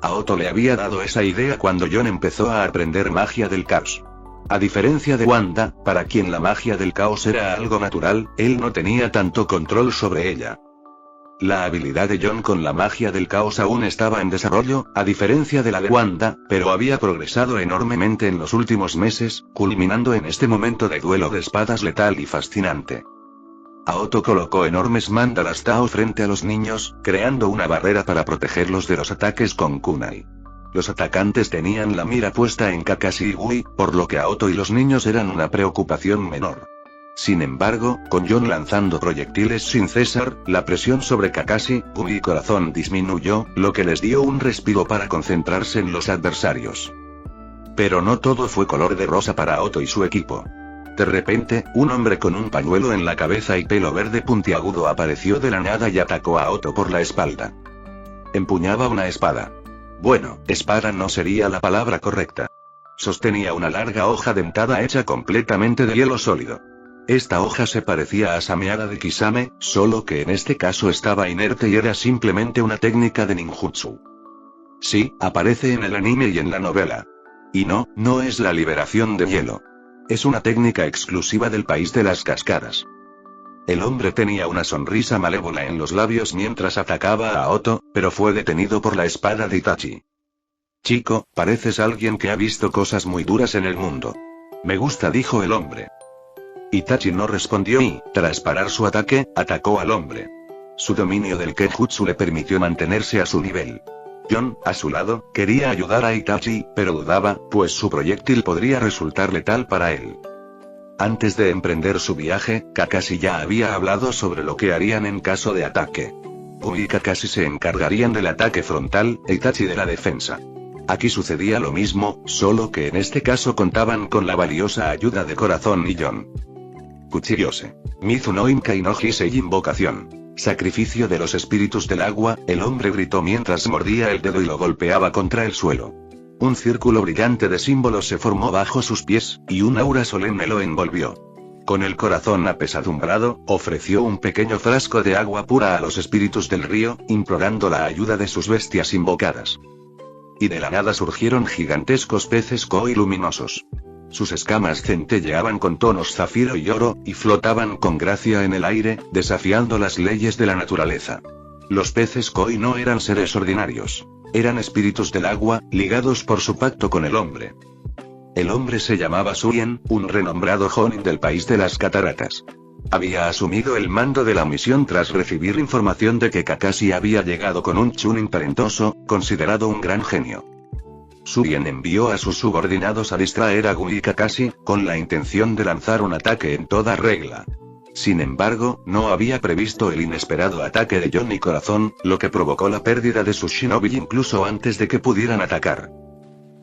Aoto le había dado esa idea cuando Jon empezó a aprender magia del caos. A diferencia de Wanda, para quien la magia del caos era algo natural, él no tenía tanto control sobre ella. La habilidad de Jon con la magia del caos aún estaba en desarrollo, a diferencia de la de Wanda, pero había progresado enormemente en los últimos meses, culminando en este momento de duelo de espadas letal y fascinante. Aoto colocó enormes mandalas Tao frente a los niños, creando una barrera para protegerlos de los ataques con kunai. Los atacantes tenían la mira puesta en Kakashi y Gui, por lo que Aoto y los niños eran una preocupación menor. Sin embargo, con Jon lanzando proyectiles sin cesar, la presión sobre Kakashi, Gui y Corazón disminuyó, lo que les dio un respiro para concentrarse en los adversarios. Pero no todo fue color de rosa para Aoto y su equipo. De repente, un hombre con un pañuelo en la cabeza y pelo verde puntiagudo apareció de la nada y atacó a Aoto por la espalda. Empuñaba una espada. Bueno, espada no sería la palabra correcta. Sostenía una larga hoja dentada hecha completamente de hielo sólido. Esta hoja se parecía a Sameada de Kisame, solo que en este caso estaba inerte y era simplemente una técnica de ninjutsu. Sí, aparece en el anime y en la novela. Y no es la liberación de hielo. Es una técnica exclusiva del país de las cascadas. El hombre tenía una sonrisa malévola en los labios mientras atacaba a Aoto, pero fue detenido por la espada de Itachi. Chico, pareces alguien que ha visto cosas muy duras en el mundo. Me gusta, dijo el hombre. Itachi no respondió y, tras parar su ataque, atacó al hombre. Su dominio del Kenjutsu le permitió mantenerse a su nivel. Jon, a su lado, quería ayudar a Itachi, pero dudaba, pues su proyectil podría resultar letal para él. Antes de emprender su viaje, Kakashi ya había hablado sobre lo que harían en caso de ataque. Gui y Kakashi se encargarían del ataque frontal, e Itachi de la defensa. Aquí sucedía lo mismo, solo que en este caso contaban con la valiosa ayuda de Corazón y Jon. Kuchiyose. Mizu no Inkai no Hisei invocación. Sacrificio de los espíritus del agua, el hombre gritó mientras mordía el dedo y lo golpeaba contra el suelo. Un círculo brillante de símbolos se formó bajo sus pies, y un aura solemne lo envolvió. Con el corazón apesadumbrado, ofreció un pequeño frasco de agua pura a los espíritus del río, implorando la ayuda de sus bestias invocadas. Y de la nada surgieron gigantescos peces koi luminosos. Sus escamas centelleaban con tonos zafiro y oro, y flotaban con gracia en el aire, desafiando las leyes de la naturaleza. Los peces koi no eran seres ordinarios. Eran espíritus del agua, ligados por su pacto con el hombre. El hombre se llamaba Suien, un renombrado Jonin del país de las cataratas. Había asumido el mando de la misión tras recibir información de que Kakashi había llegado con un Chunin talentoso, considerado un gran genio. Suien envió a sus subordinados a distraer a Gui y Kakashi, con la intención de lanzar un ataque en toda regla. Sin embargo, no había previsto el inesperado ataque de Jon y Corazón, lo que provocó la pérdida de sus shinobi incluso antes de que pudieran atacar.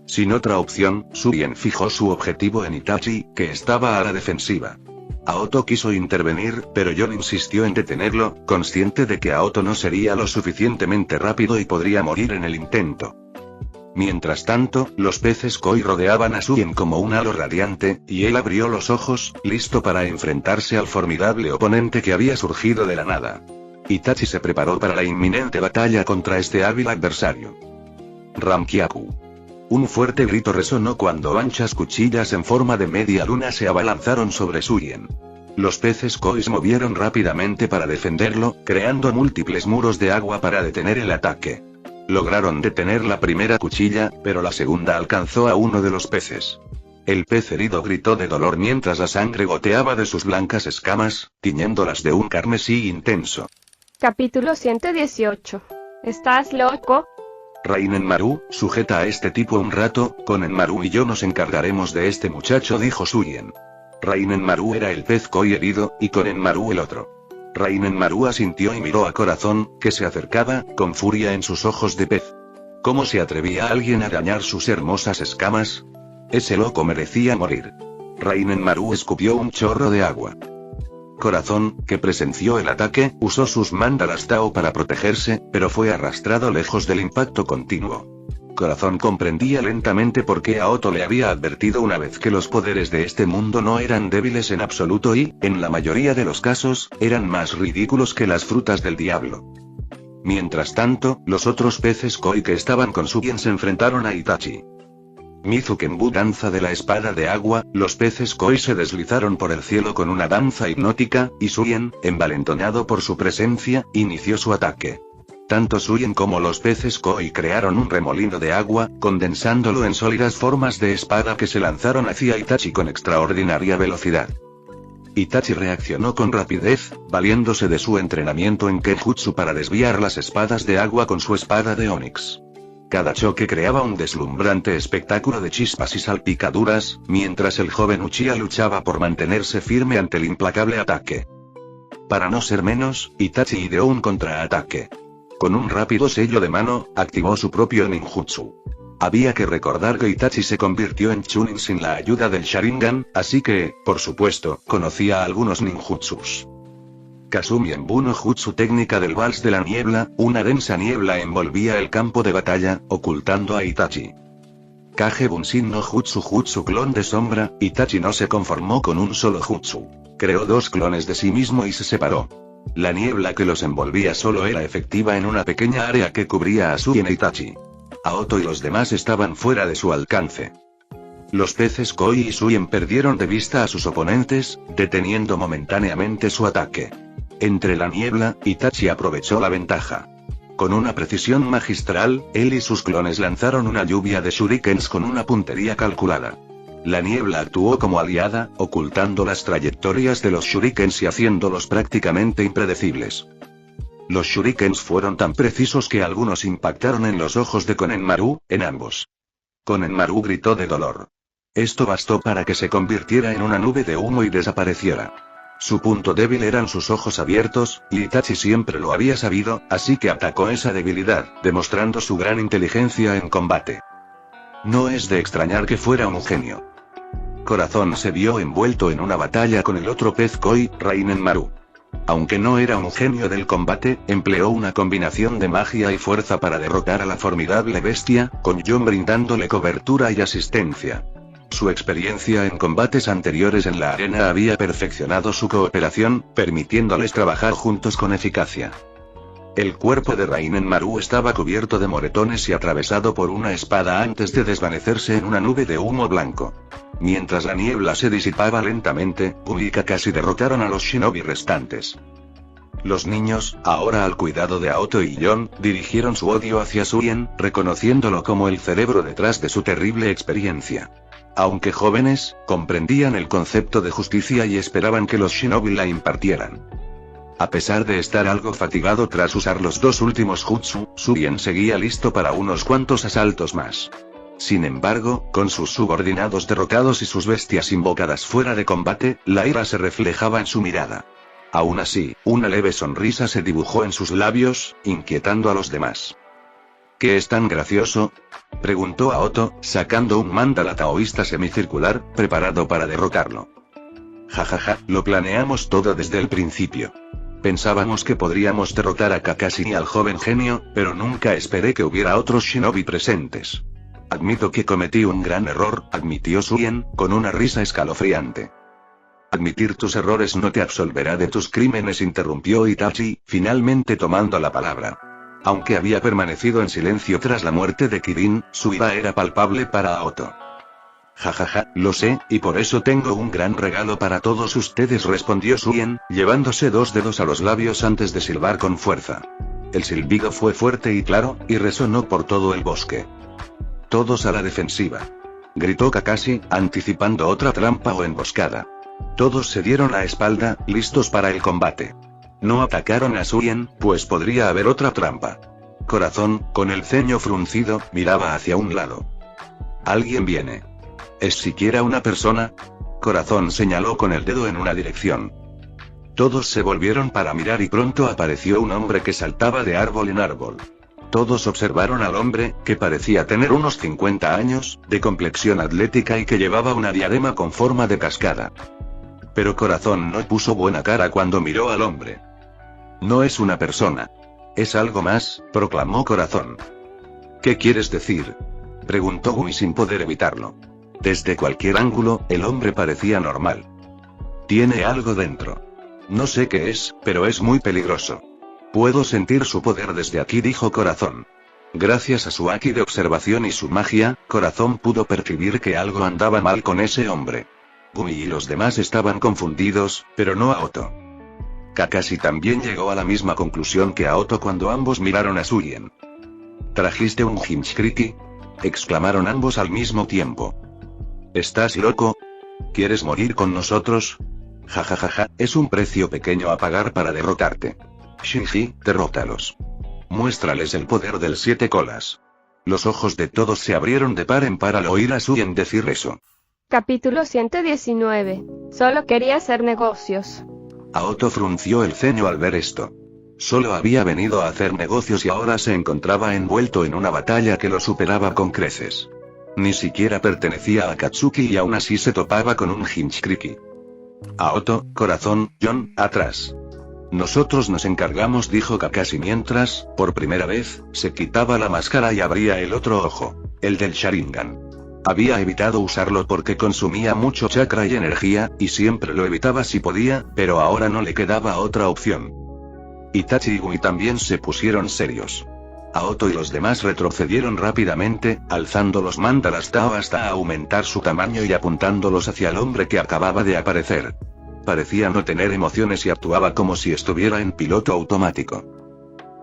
Sin otra opción, Suien fijó su objetivo en Itachi, que estaba a la defensiva. Aoto quiso intervenir, pero Jon insistió en detenerlo, consciente de que Aoto no sería lo suficientemente rápido y podría morir en el intento. Mientras tanto, los peces koi rodeaban a Suien como un halo radiante, y él abrió los ojos, listo para enfrentarse al formidable oponente que había surgido de la nada. Itachi se preparó para la inminente batalla contra este hábil adversario. Ramkyaku. Un fuerte grito resonó cuando anchas cuchillas en forma de media luna se abalanzaron sobre Suien. Los peces koi se movieron rápidamente para defenderlo, creando múltiples muros de agua para detener el ataque. Lograron detener la primera cuchilla, pero la segunda alcanzó a uno de los peces. El pez herido gritó de dolor mientras la sangre goteaba de sus blancas escamas, tiñéndolas de un carmesí intenso. Capítulo 118. ¿Estás loco? Rainen Maru, sujeta a este tipo un rato, con Maru y yo nos encargaremos de este muchacho, dijo Suien. Rainen Maru era el pez koi herido, y con Maru el otro. Rainen Maru asintió y miró a Corazón, que se acercaba, con furia en sus ojos de pez. ¿Cómo se atrevía alguien a dañar sus hermosas escamas? Ese loco merecía morir. Rainen Maru escupió un chorro de agua. Corazón, que presenció el ataque, usó sus mandalas Tao para protegerse, pero fue arrastrado lejos del impacto continuo. Corazón comprendía lentamente por qué Aoto le había advertido una vez que los poderes de este mundo no eran débiles en absoluto y, en la mayoría de los casos, eran más ridículos que las frutas del diablo. Mientras tanto, los otros peces koi que estaban con Suien se enfrentaron a Itachi. Mizukenbu danza de la espada de agua, los peces koi se deslizaron por el cielo con una danza hipnótica, y Suien, envalentonado por su presencia, inició su ataque. Tanto Suien como los peces koi crearon un remolino de agua, condensándolo en sólidas formas de espada que se lanzaron hacia Itachi con extraordinaria velocidad. Itachi reaccionó con rapidez, valiéndose de su entrenamiento en Kenjutsu para desviar las espadas de agua con su espada de Onix. Cada choque creaba un deslumbrante espectáculo de chispas y salpicaduras, mientras el joven Uchiha luchaba por mantenerse firme ante el implacable ataque. Para no ser menos, Itachi ideó un contraataque. Con un rápido sello de mano, activó su propio ninjutsu. Había que recordar que Itachi se convirtió en Chunin sin la ayuda del Sharingan, así que, por supuesto, conocía algunos ninjutsus. Kasumi Enbu no Jutsu, técnica del vals de la niebla, una densa niebla envolvía el campo de batalla, ocultando a Itachi. Kage Bunshin no Jutsu, Jutsu clon de sombra, Itachi no se conformó con un solo jutsu. Creó dos clones de sí mismo y se separó. La niebla que los envolvía solo era efectiva en una pequeña área que cubría a Suien e Itachi. Aoto y los demás estaban fuera de su alcance. Los peces koi y Suien perdieron de vista a sus oponentes, deteniendo momentáneamente su ataque. Entre la niebla, Itachi aprovechó la ventaja. Con una precisión magistral, él y sus clones lanzaron una lluvia de shurikens con una puntería calculada. La niebla actuó como aliada, ocultando las trayectorias de los shurikens y haciéndolos prácticamente impredecibles. Los shurikens fueron tan precisos que algunos impactaron en los ojos de Konenmaru, en ambos. Konenmaru gritó de dolor. Esto bastó para que se convirtiera en una nube de humo y desapareciera. Su punto débil eran sus ojos abiertos, y Itachi siempre lo había sabido, así que atacó esa debilidad, demostrando su gran inteligencia en combate. No es de extrañar que fuera un genio. Corazón se vio envuelto en una batalla con el otro pez koi, Rainenmaru. Aunque no era un genio del combate, empleó una combinación de magia y fuerza para derrotar a la formidable bestia, con Jon brindándole cobertura y asistencia. Su experiencia en combates anteriores en la arena había perfeccionado su cooperación, permitiéndoles trabajar juntos con eficacia. El cuerpo de Rainenmaru estaba cubierto de moretones y atravesado por una espada antes de desvanecerse en una nube de humo blanco. Mientras la niebla se disipaba lentamente, Buu y Kakashi derrotaron a los shinobi restantes. Los niños, ahora al cuidado de Aoto y Jon, dirigieron su odio hacia Suien, reconociéndolo como el cerebro detrás de su terrible experiencia. Aunque jóvenes, comprendían el concepto de justicia y esperaban que los shinobi la impartieran. A pesar de estar algo fatigado tras usar los dos últimos jutsu, Suien seguía listo para unos cuantos asaltos más. Sin embargo, con sus subordinados derrotados y sus bestias invocadas fuera de combate, la ira se reflejaba en su mirada. Aún así, una leve sonrisa se dibujó en sus labios, inquietando a los demás. ¿Qué es tan gracioso?, preguntó Aoto, sacando un mandala taoísta semicircular, preparado para derrotarlo. Jajaja, lo planeamos todo desde el principio. Pensábamos que podríamos derrotar a Kakashi y al joven genio, pero nunca esperé que hubiera otros shinobi presentes. Admito que cometí un gran error, admitió Suien, con una risa escalofriante. Admitir tus errores no te absolverá de tus crímenes, interrumpió Itachi, finalmente tomando la palabra. Aunque había permanecido en silencio tras la muerte de Kirin, su ira era palpable para Aoto. Jajaja, lo sé, y por eso tengo un gran regalo para todos ustedes, respondió Suien, llevándose dos dedos a los labios antes de silbar con fuerza. El silbido fue fuerte y claro, y resonó por todo el bosque. Todos a la defensiva, gritó Kakashi, anticipando otra trampa o emboscada. Todos se dieron la espalda, listos para el combate. No atacaron a Suien, pues podría haber otra trampa. Corazón, con el ceño fruncido, miraba hacia un lado. Alguien viene. ¿Es siquiera una persona? Corazón señaló con el dedo en una dirección. Todos se volvieron para mirar y pronto apareció un hombre que saltaba de árbol en árbol. Todos observaron al hombre, que parecía tener unos 50 años, de complexión atlética y que llevaba una diadema con forma de cascada. Pero Corazón no puso buena cara cuando miró al hombre. No es una persona. Es algo más, proclamó Corazón. ¿Qué quieres decir? Preguntó Gumi sin poder evitarlo. Desde cualquier ángulo, el hombre parecía normal. Tiene algo dentro. No sé qué es, pero es muy peligroso. Puedo sentir su poder desde aquí, dijo Corazón. Gracias a su haki de observación y su magia, Corazón pudo percibir que algo andaba mal con ese hombre. Gumi y los demás estaban confundidos, pero no Aoto. Kakashi también llegó a la misma conclusión que Aoto cuando ambos miraron a Suien. ¿Trajiste un Hinchkriki? Exclamaron ambos al mismo tiempo. ¿Estás loco? ¿Quieres morir con nosotros? Jajajaja, es un precio pequeño a pagar para derrotarte. Shinji, derrótalos. Muéstrales el poder del 7 colas. Los ojos de todos se abrieron de par en par al oír a Suien decir eso. Capítulo 119. Solo quería hacer negocios. Aoto frunció el ceño al ver esto. Solo había venido a hacer negocios y ahora se encontraba envuelto en una batalla que lo superaba con creces. Ni siquiera pertenecía a Akatsuki y aún así se topaba con un Hinchkriki. Aoto, Corazón, Jon, atrás. Nosotros nos encargamos, dijo Kakashi mientras, por primera vez, se quitaba la máscara y abría el otro ojo, el del Sharingan. Había evitado usarlo porque consumía mucho chakra y energía, y siempre lo evitaba si podía, pero ahora no le quedaba otra opción. Itachi y Gumi también se pusieron serios. Aoto y los demás retrocedieron rápidamente, alzando los mandalas Tao hasta aumentar su tamaño y apuntándolos hacia el hombre que acababa de aparecer. Parecía no tener emociones y actuaba como si estuviera en piloto automático.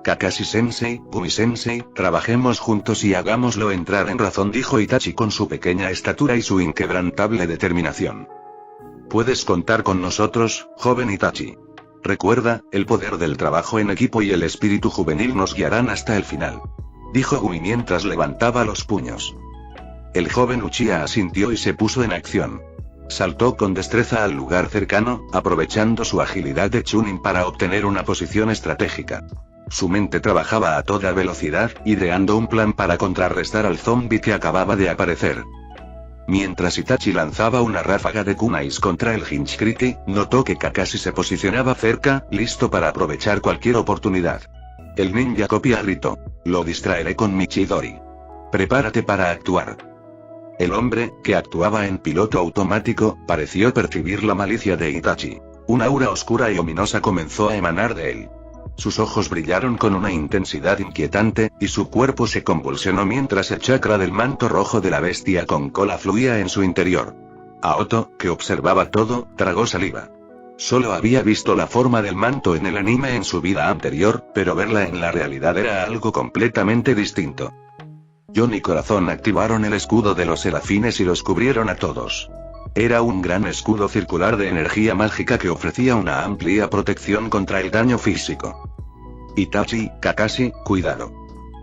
Kakashi-sensei, Gumi-sensei, trabajemos juntos y hagámoslo entrar en razón, dijo Itachi con su pequeña estatura y su inquebrantable determinación. Puedes contar con nosotros, joven Itachi. Recuerda, el poder del trabajo en equipo y el espíritu juvenil nos guiarán hasta el final. Dijo Gumi mientras levantaba los puños. El joven Uchiha asintió y se puso en acción. Saltó con destreza al lugar cercano, aprovechando su agilidad de Chunin para obtener una posición estratégica. Su mente trabajaba a toda velocidad, ideando un plan para contrarrestar al zombi que acababa de aparecer. Mientras Itachi lanzaba una ráfaga de kunais contra el Hinchkriki, notó que Kakashi se posicionaba cerca, listo para aprovechar cualquier oportunidad. El ninja copia gritó. Lo distraeré con mi Chidori. Prepárate para actuar. El hombre, que actuaba en piloto automático, pareció percibir la malicia de Itachi. Una aura oscura y ominosa comenzó a emanar de él. Sus ojos brillaron con una intensidad inquietante, y su cuerpo se convulsionó mientras el chakra del manto rojo de la bestia con cola fluía en su interior. Aoto, que observaba todo, tragó saliva. Solo había visto la forma del manto en el anime en su vida anterior, pero verla en la realidad era algo completamente distinto. Jon y Corazón activaron el escudo de los serafines y los cubrieron a todos. Era un gran escudo circular de energía mágica que ofrecía una amplia protección contra el daño físico. Itachi, Kakashi, cuidado.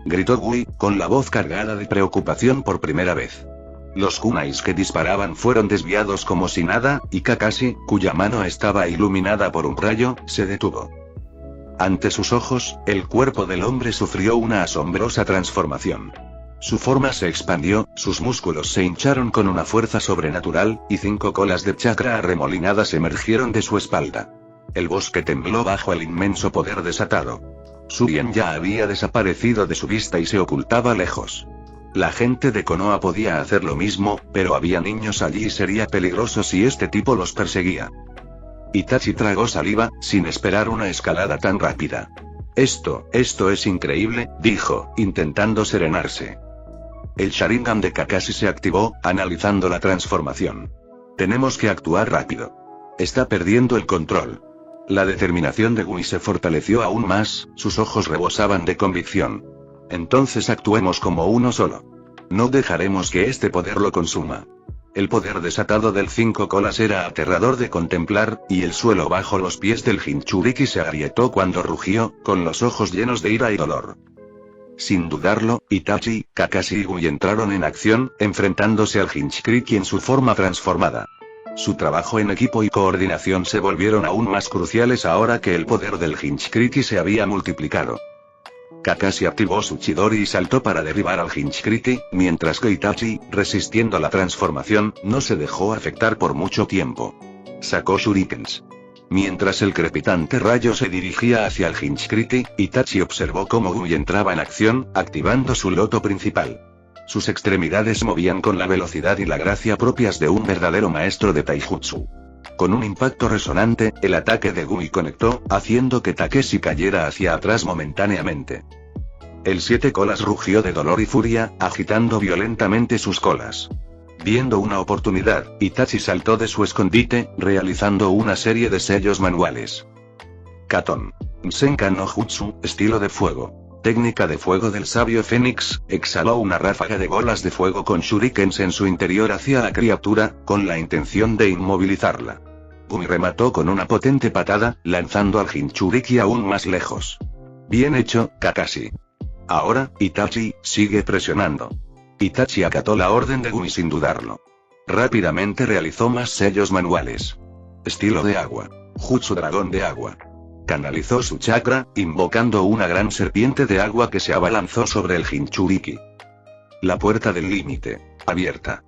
Gritó Gui, con la voz cargada de preocupación por primera vez. Los kunais que disparaban fueron desviados como si nada, y Kakashi, cuya mano estaba iluminada por un rayo, se detuvo. Ante sus ojos, el cuerpo del hombre sufrió una asombrosa transformación. Su forma se expandió, sus músculos se hincharon con una fuerza sobrenatural, y 5 colas de chakra arremolinadas emergieron de su espalda. El bosque tembló bajo el inmenso poder desatado. Suien ya había desaparecido de su vista y se ocultaba lejos. La gente de Konoha podía hacer lo mismo, pero había niños allí y sería peligroso si este tipo los perseguía. Itachi tragó saliva, sin esperar una escalada tan rápida. Esto es increíble, dijo, intentando serenarse. El Sharingan de Kakashi se activó, analizando la transformación. Tenemos que actuar rápido. Está perdiendo el control. La determinación de Gumi se fortaleció aún más, sus ojos rebosaban de convicción. Entonces actuemos como uno solo. No dejaremos que este poder lo consuma. El poder desatado del 5 colas era aterrador de contemplar, y el suelo bajo los pies del Jinchuriki se agrietó cuando rugió, con los ojos llenos de ira y dolor. Sin dudarlo, Itachi, Kakashi y Gui entraron en acción, enfrentándose al Hinchkriki en su forma transformada. Su trabajo en equipo y coordinación se volvieron aún más cruciales ahora que el poder del Hinchkriki se había multiplicado. Kakashi activó su Chidori y saltó para derribar al Hinchkriki, mientras que Itachi, resistiendo la transformación, no se dejó afectar por mucho tiempo. Sacó shurikens. Mientras el crepitante rayo se dirigía hacia el Hinchkriti, Itachi observó cómo Gui entraba en acción, activando su loto principal. Sus extremidades movían con la velocidad y la gracia propias de un verdadero maestro de taijutsu. Con un impacto resonante, el ataque de Gui conectó, haciendo que Takeshi cayera hacia atrás momentáneamente. El siete colas rugió de dolor y furia, agitando violentamente sus colas. Viendo una oportunidad, Itachi saltó de su escondite, realizando una serie de sellos manuales. Katon. Senkan no Jutsu, estilo de fuego. Técnica de fuego del sabio Fénix, exhaló una ráfaga de bolas de fuego con shurikens en su interior hacia la criatura, con la intención de inmovilizarla. Gumi remató con una potente patada, lanzando al Jinchuriki aún más lejos. Bien hecho, Kakashi. Ahora, Itachi, sigue presionando. Itachi acató la orden de Gumi sin dudarlo. Rápidamente realizó más sellos manuales. Estilo de agua. Jutsu dragón de agua. Canalizó su chakra, invocando una gran serpiente de agua que se abalanzó sobre el Jinchuriki. La puerta del límite. Abierta.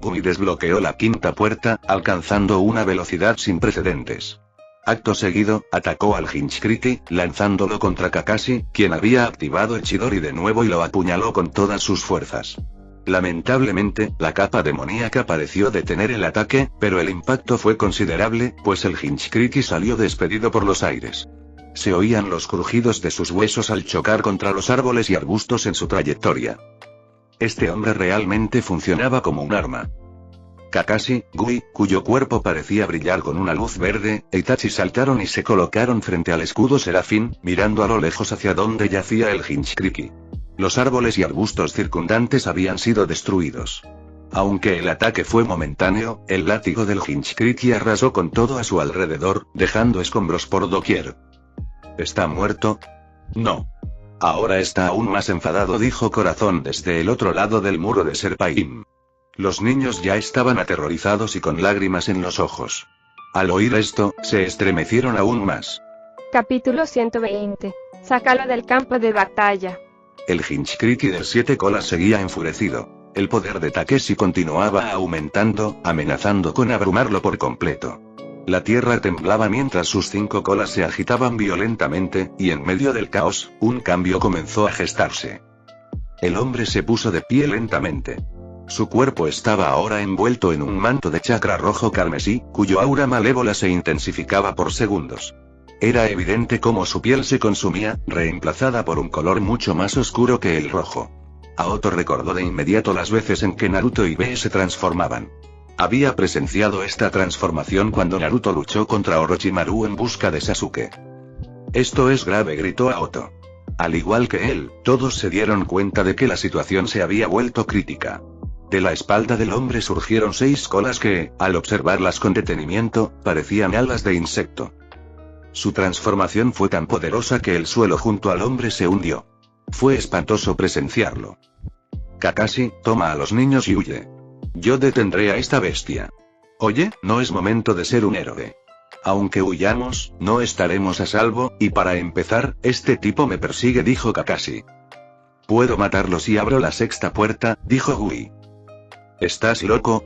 Gumi desbloqueó la quinta puerta, alcanzando una velocidad sin precedentes. Acto seguido, atacó al Hinchkriti, lanzándolo contra Kakashi, quien había activado el Chidori de nuevo y lo apuñaló con todas sus fuerzas. Lamentablemente, la capa demoníaca pareció detener el ataque, pero el impacto fue considerable, pues el Hinchkriti salió despedido por los aires. Se oían los crujidos de sus huesos al chocar contra los árboles y arbustos en su trayectoria. Este hombre realmente funcionaba como un arma. Kakashi, Gui, cuyo cuerpo parecía brillar con una luz verde, e Itachi saltaron y se colocaron frente al escudo serafín, mirando a lo lejos hacia donde yacía el Hinchkriti. Los árboles y arbustos circundantes habían sido destruidos. Aunque el ataque fue momentáneo, el látigo del Hinchkriti arrasó con todo a su alrededor, dejando escombros por doquier. ¿Está muerto? No. Ahora está aún más enfadado, dijo Corazón desde el otro lado del muro de Serpaiim. Los niños ya estaban aterrorizados y con lágrimas en los ojos. Al oír esto, se estremecieron aún más. Capítulo 120. Sácalo del campo de batalla. El Hinchkriti del siete colas seguía enfurecido. El poder de Takeshi continuaba aumentando, amenazando con abrumarlo por completo. La tierra temblaba mientras sus cinco colas se agitaban violentamente, y en medio del caos, un cambio comenzó a gestarse. El hombre se puso de pie lentamente. Su cuerpo estaba ahora envuelto en un manto de chakra rojo carmesí, cuyo aura malévola se intensificaba por segundos. Era evidente cómo su piel se consumía, reemplazada por un color mucho más oscuro que el rojo. Aoto recordó de inmediato las veces en que Naruto y Bee se transformaban. Había presenciado esta transformación cuando Naruto luchó contra Orochimaru en busca de Sasuke. Esto es grave, gritó Aoto. Al igual que él, todos se dieron cuenta de que la situación se había vuelto crítica. De la espalda del hombre surgieron 6 colas que, al observarlas con detenimiento, parecían alas de insecto. Su transformación fue tan poderosa que el suelo junto al hombre se hundió. Fue espantoso presenciarlo. Kakashi, toma a los niños y huye. Yo detendré a esta bestia. Oye, no es momento de ser un héroe. Aunque huyamos, no estaremos a salvo, y para empezar, este tipo me persigue, dijo Kakashi. Puedo matarlo si abro la sexta puerta, dijo Gui. ¿Estás loco?,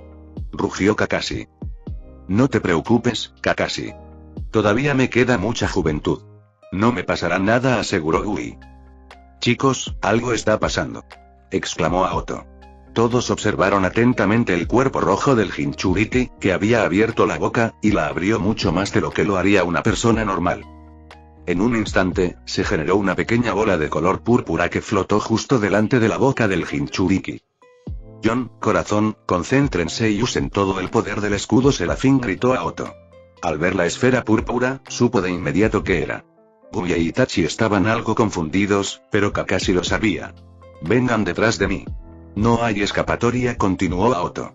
rugió Kakashi. No te preocupes, Kakashi. Todavía me queda mucha juventud. No me pasará nada, aseguró Gui. Chicos, algo está pasando, exclamó Aoto. Todos observaron atentamente el cuerpo rojo del Jinchuriki, que había abierto la boca, y la abrió mucho más de lo que lo haría una persona normal. En un instante, se generó una pequeña bola de color púrpura que flotó justo delante de la boca del Jinchuriki. John, Corazón, concéntrense y usen todo el poder del escudo serafín, gritó Aoto. Al ver la esfera púrpura, supo de inmediato qué era. Gumi y Itachi estaban algo confundidos, pero Kakashi lo sabía. Vengan detrás de mí. No hay escapatoria, continuó Aoto.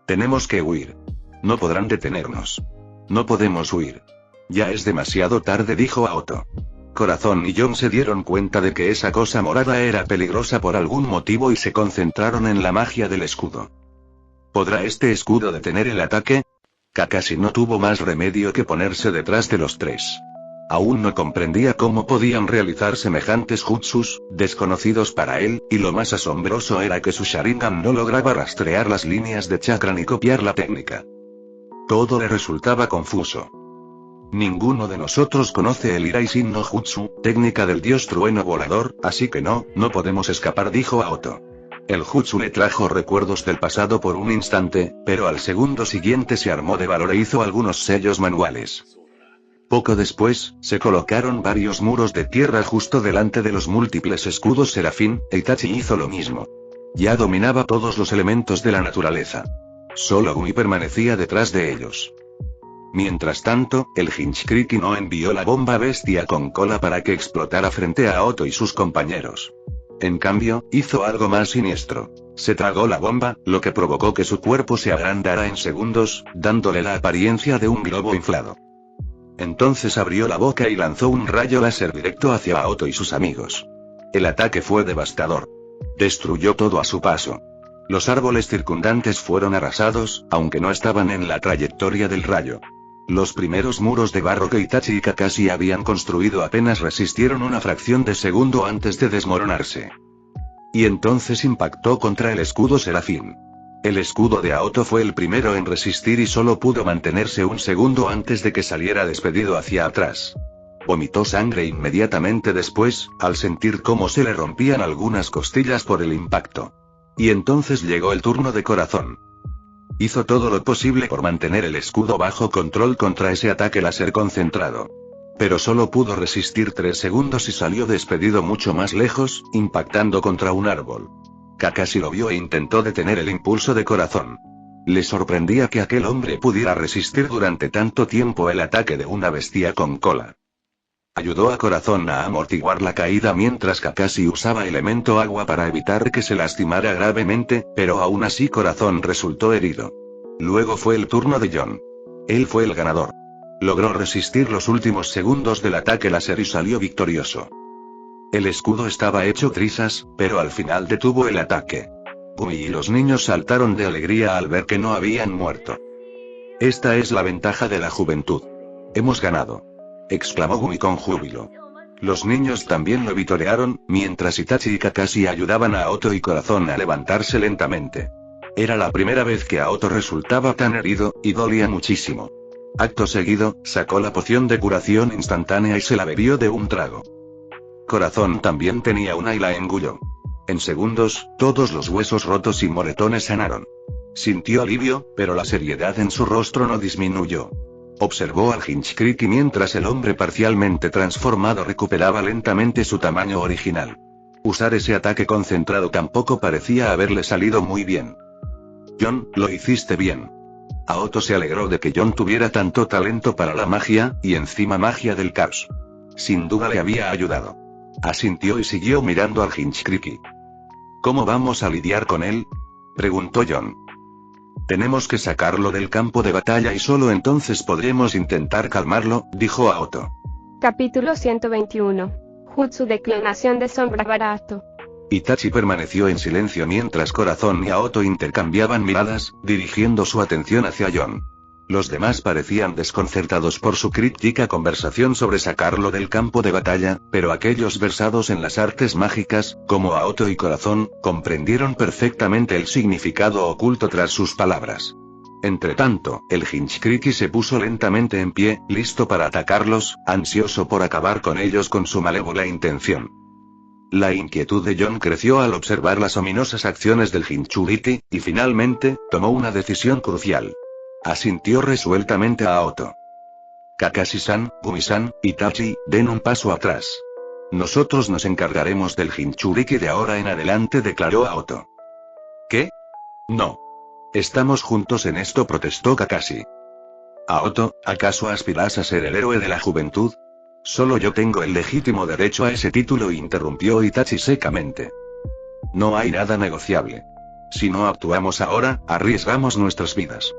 Tenemos que huir. No podrán detenernos. No podemos huir. Ya es demasiado tarde, dijo Aoto. Corazón y John se dieron cuenta de que esa cosa morada era peligrosa por algún motivo y se concentraron en la magia del escudo. ¿Podrá este escudo detener el ataque? Kakashi no tuvo más remedio que ponerse detrás de los tres. Aún no comprendía cómo podían realizar semejantes jutsus, desconocidos para él, y lo más asombroso era que su Sharingan no lograba rastrear las líneas de chakra ni copiar la técnica. Todo le resultaba confuso. Ninguno de nosotros conoce el Iraishin no Jutsu, técnica del dios trueno volador, así que no podemos escapar, dijo Aoto. El jutsu le trajo recuerdos del pasado por un instante, pero al segundo siguiente se armó de valor e hizo algunos sellos manuales. Poco después, se colocaron varios muros de tierra justo delante de los múltiples escudos serafín, e Itachi hizo lo mismo. Ya dominaba todos los elementos de la naturaleza. Solo Gumi permanecía detrás de ellos. Mientras tanto, el Hinchkriki no envió la bomba bestia con cola para que explotara frente a Aoto y sus compañeros. En cambio, hizo algo más siniestro. Se tragó la bomba, lo que provocó que su cuerpo se agrandara en segundos, dándole la apariencia de un globo inflado. Entonces abrió la boca y lanzó un rayo láser directo hacia Aoto y sus amigos. El ataque fue devastador. Destruyó todo a su paso. Los árboles circundantes fueron arrasados, aunque no estaban en la trayectoria del rayo. Los primeros muros de barro que Itachi y Kakashi habían construido apenas resistieron una fracción de segundo antes de desmoronarse. Y entonces impactó contra el escudo serafín. El escudo de Aoto fue el primero en resistir y solo pudo mantenerse un segundo antes de que saliera despedido hacia atrás. Vomitó sangre inmediatamente después, al sentir cómo se le rompían algunas costillas por el impacto. Y entonces llegó el turno de Corazón. Hizo todo lo posible por mantener el escudo bajo control contra ese ataque láser concentrado. Pero solo pudo resistir 3 segundos y salió despedido mucho más lejos, impactando contra un árbol. Kakashi lo vio e intentó detener el impulso de Corazón. Le sorprendía que aquel hombre pudiera resistir durante tanto tiempo el ataque de una bestia con cola. Ayudó a Corazón a amortiguar la caída mientras Kakashi usaba elemento agua para evitar que se lastimara gravemente, pero aún así Corazón resultó herido. Luego fue el turno de John. Él fue el ganador. Logró resistir los últimos segundos del ataque láser y salió victorioso. El escudo estaba hecho trizas, pero al final detuvo el ataque. Gumi y los niños saltaron de alegría al ver que no habían muerto. Esta es la ventaja de la juventud. Hemos ganado, exclamó Gumi con júbilo. Los niños también lo vitorearon, mientras Itachi y Kakashi ayudaban a Aoto y Corazón a levantarse lentamente. Era la primera vez que Aoto resultaba tan herido, y dolía muchísimo. Acto seguido, sacó la poción de curación instantánea y se la bebió de un trago. Corazón también tenía una y la engulló. En segundos, todos los huesos rotos y moretones sanaron. Sintió alivio, pero la seriedad en su rostro no disminuyó. Observó al Hinchkriki mientras el hombre parcialmente transformado recuperaba lentamente su tamaño original. Usar ese ataque concentrado tampoco parecía haberle salido muy bien. John, lo hiciste bien. Aoto se alegró de que John tuviera tanto talento para la magia, y encima magia del caos. Sin duda le había ayudado. Asintió y siguió mirando al Hinchkriki. ¿Cómo vamos a lidiar con él?, preguntó John. Tenemos que sacarlo del campo de batalla y solo entonces podremos intentar calmarlo, dijo Aoto. Capítulo 121. Jutsu de clonación de sombra barato. Itachi permaneció en silencio mientras Corazón y Aoto intercambiaban miradas, dirigiendo su atención hacia John. Los demás parecían desconcertados por su críptica conversación sobre sacarlo del campo de batalla, pero aquellos versados en las artes mágicas, como Aoto y Corazón, comprendieron perfectamente el significado oculto tras sus palabras. Entretanto, el Hinchkriki se puso lentamente en pie, listo para atacarlos, ansioso por acabar con ellos con su malévola intención. La inquietud de John creció al observar las ominosas acciones del Hinchuriki, y finalmente, tomó una decisión crucial. Asintió resueltamente a Aoto. Kakashi-san, Gumi-san, Itachi, den un paso atrás. Nosotros nos encargaremos del Hinchuriki de ahora en adelante, declaró Aoto. ¿Qué? No. Estamos juntos en esto, protestó Kakashi. Aoto, ¿acaso aspiras a ser el héroe de la juventud? Solo yo tengo el legítimo derecho a ese título, interrumpió Itachi secamente. No hay nada negociable. Si no actuamos ahora, arriesgamos nuestras vidas.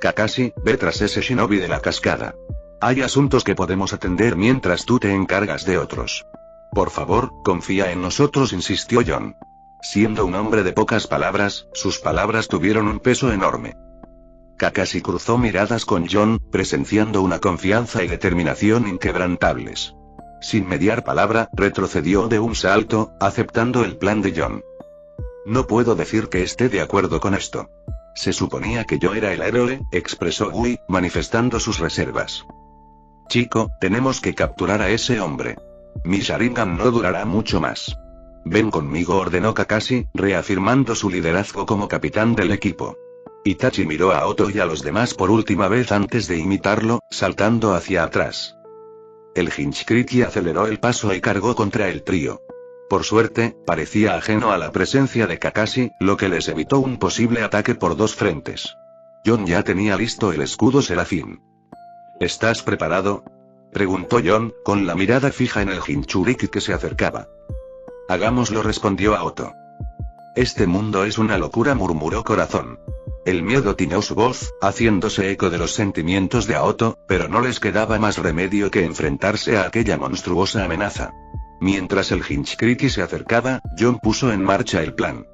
Kakashi, ve tras ese shinobi de la cascada. Hay asuntos que podemos atender mientras tú te encargas de otros. Por favor, confía en nosotros, insistió John. Siendo un hombre de pocas palabras, sus palabras tuvieron un peso enorme. Kakashi cruzó miradas con John, presenciando una confianza y determinación inquebrantables. Sin mediar palabra, retrocedió de un salto, aceptando el plan de John. No puedo decir que esté de acuerdo con esto. Se suponía que yo era el héroe, expresó Gui, manifestando sus reservas. Chico, tenemos que capturar a ese hombre. Mi Sharingan no durará mucho más. Ven conmigo, ordenó Kakashi, reafirmando su liderazgo como capitán del equipo. Itachi miró a Otto y a los demás por última vez antes de imitarlo, saltando hacia atrás. El Hinchkriki aceleró el paso y cargó contra el trío. Por suerte, parecía ajeno a la presencia de Kakashi, lo que les evitó un posible ataque por dos frentes. Jon ya tenía listo el escudo Serafín. ¿Estás preparado?, preguntó Jon, con la mirada fija en el Jinchuriki que se acercaba. Hagámoslo, respondió Otto. Este mundo es una locura, murmuró Corazón. El miedo tiñó su voz, haciéndose eco de los sentimientos de Aoto, pero no les quedaba más remedio que enfrentarse a aquella monstruosa amenaza. Mientras el Hinchkriki se acercaba, Jon puso en marcha el plan.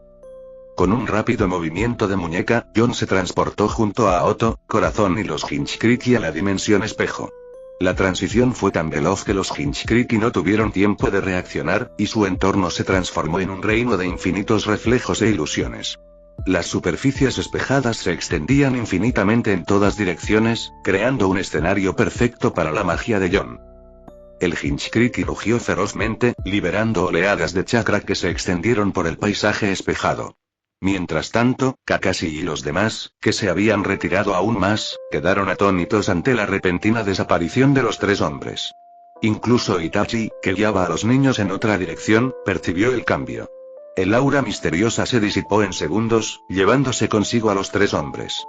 Con un rápido movimiento de muñeca, Jon se transportó junto a Aoto, Corazón y los Hinchkriki a la dimensión espejo. La transición fue tan veloz que los Hinchkriki no tuvieron tiempo de reaccionar, y su entorno se transformó en un reino de infinitos reflejos e ilusiones. Las superficies espejadas se extendían infinitamente en todas direcciones, creando un escenario perfecto para la magia de Jon. El Hinchkriki rugió ferozmente, liberando oleadas de chakra que se extendieron por el paisaje espejado. Mientras tanto, Kakashi y los demás, que se habían retirado aún más, quedaron atónitos ante la repentina desaparición de los tres hombres. Incluso Itachi, que guiaba a los niños en otra dirección, percibió el cambio. El aura misteriosa se disipó en segundos, llevándose consigo a los tres hombres.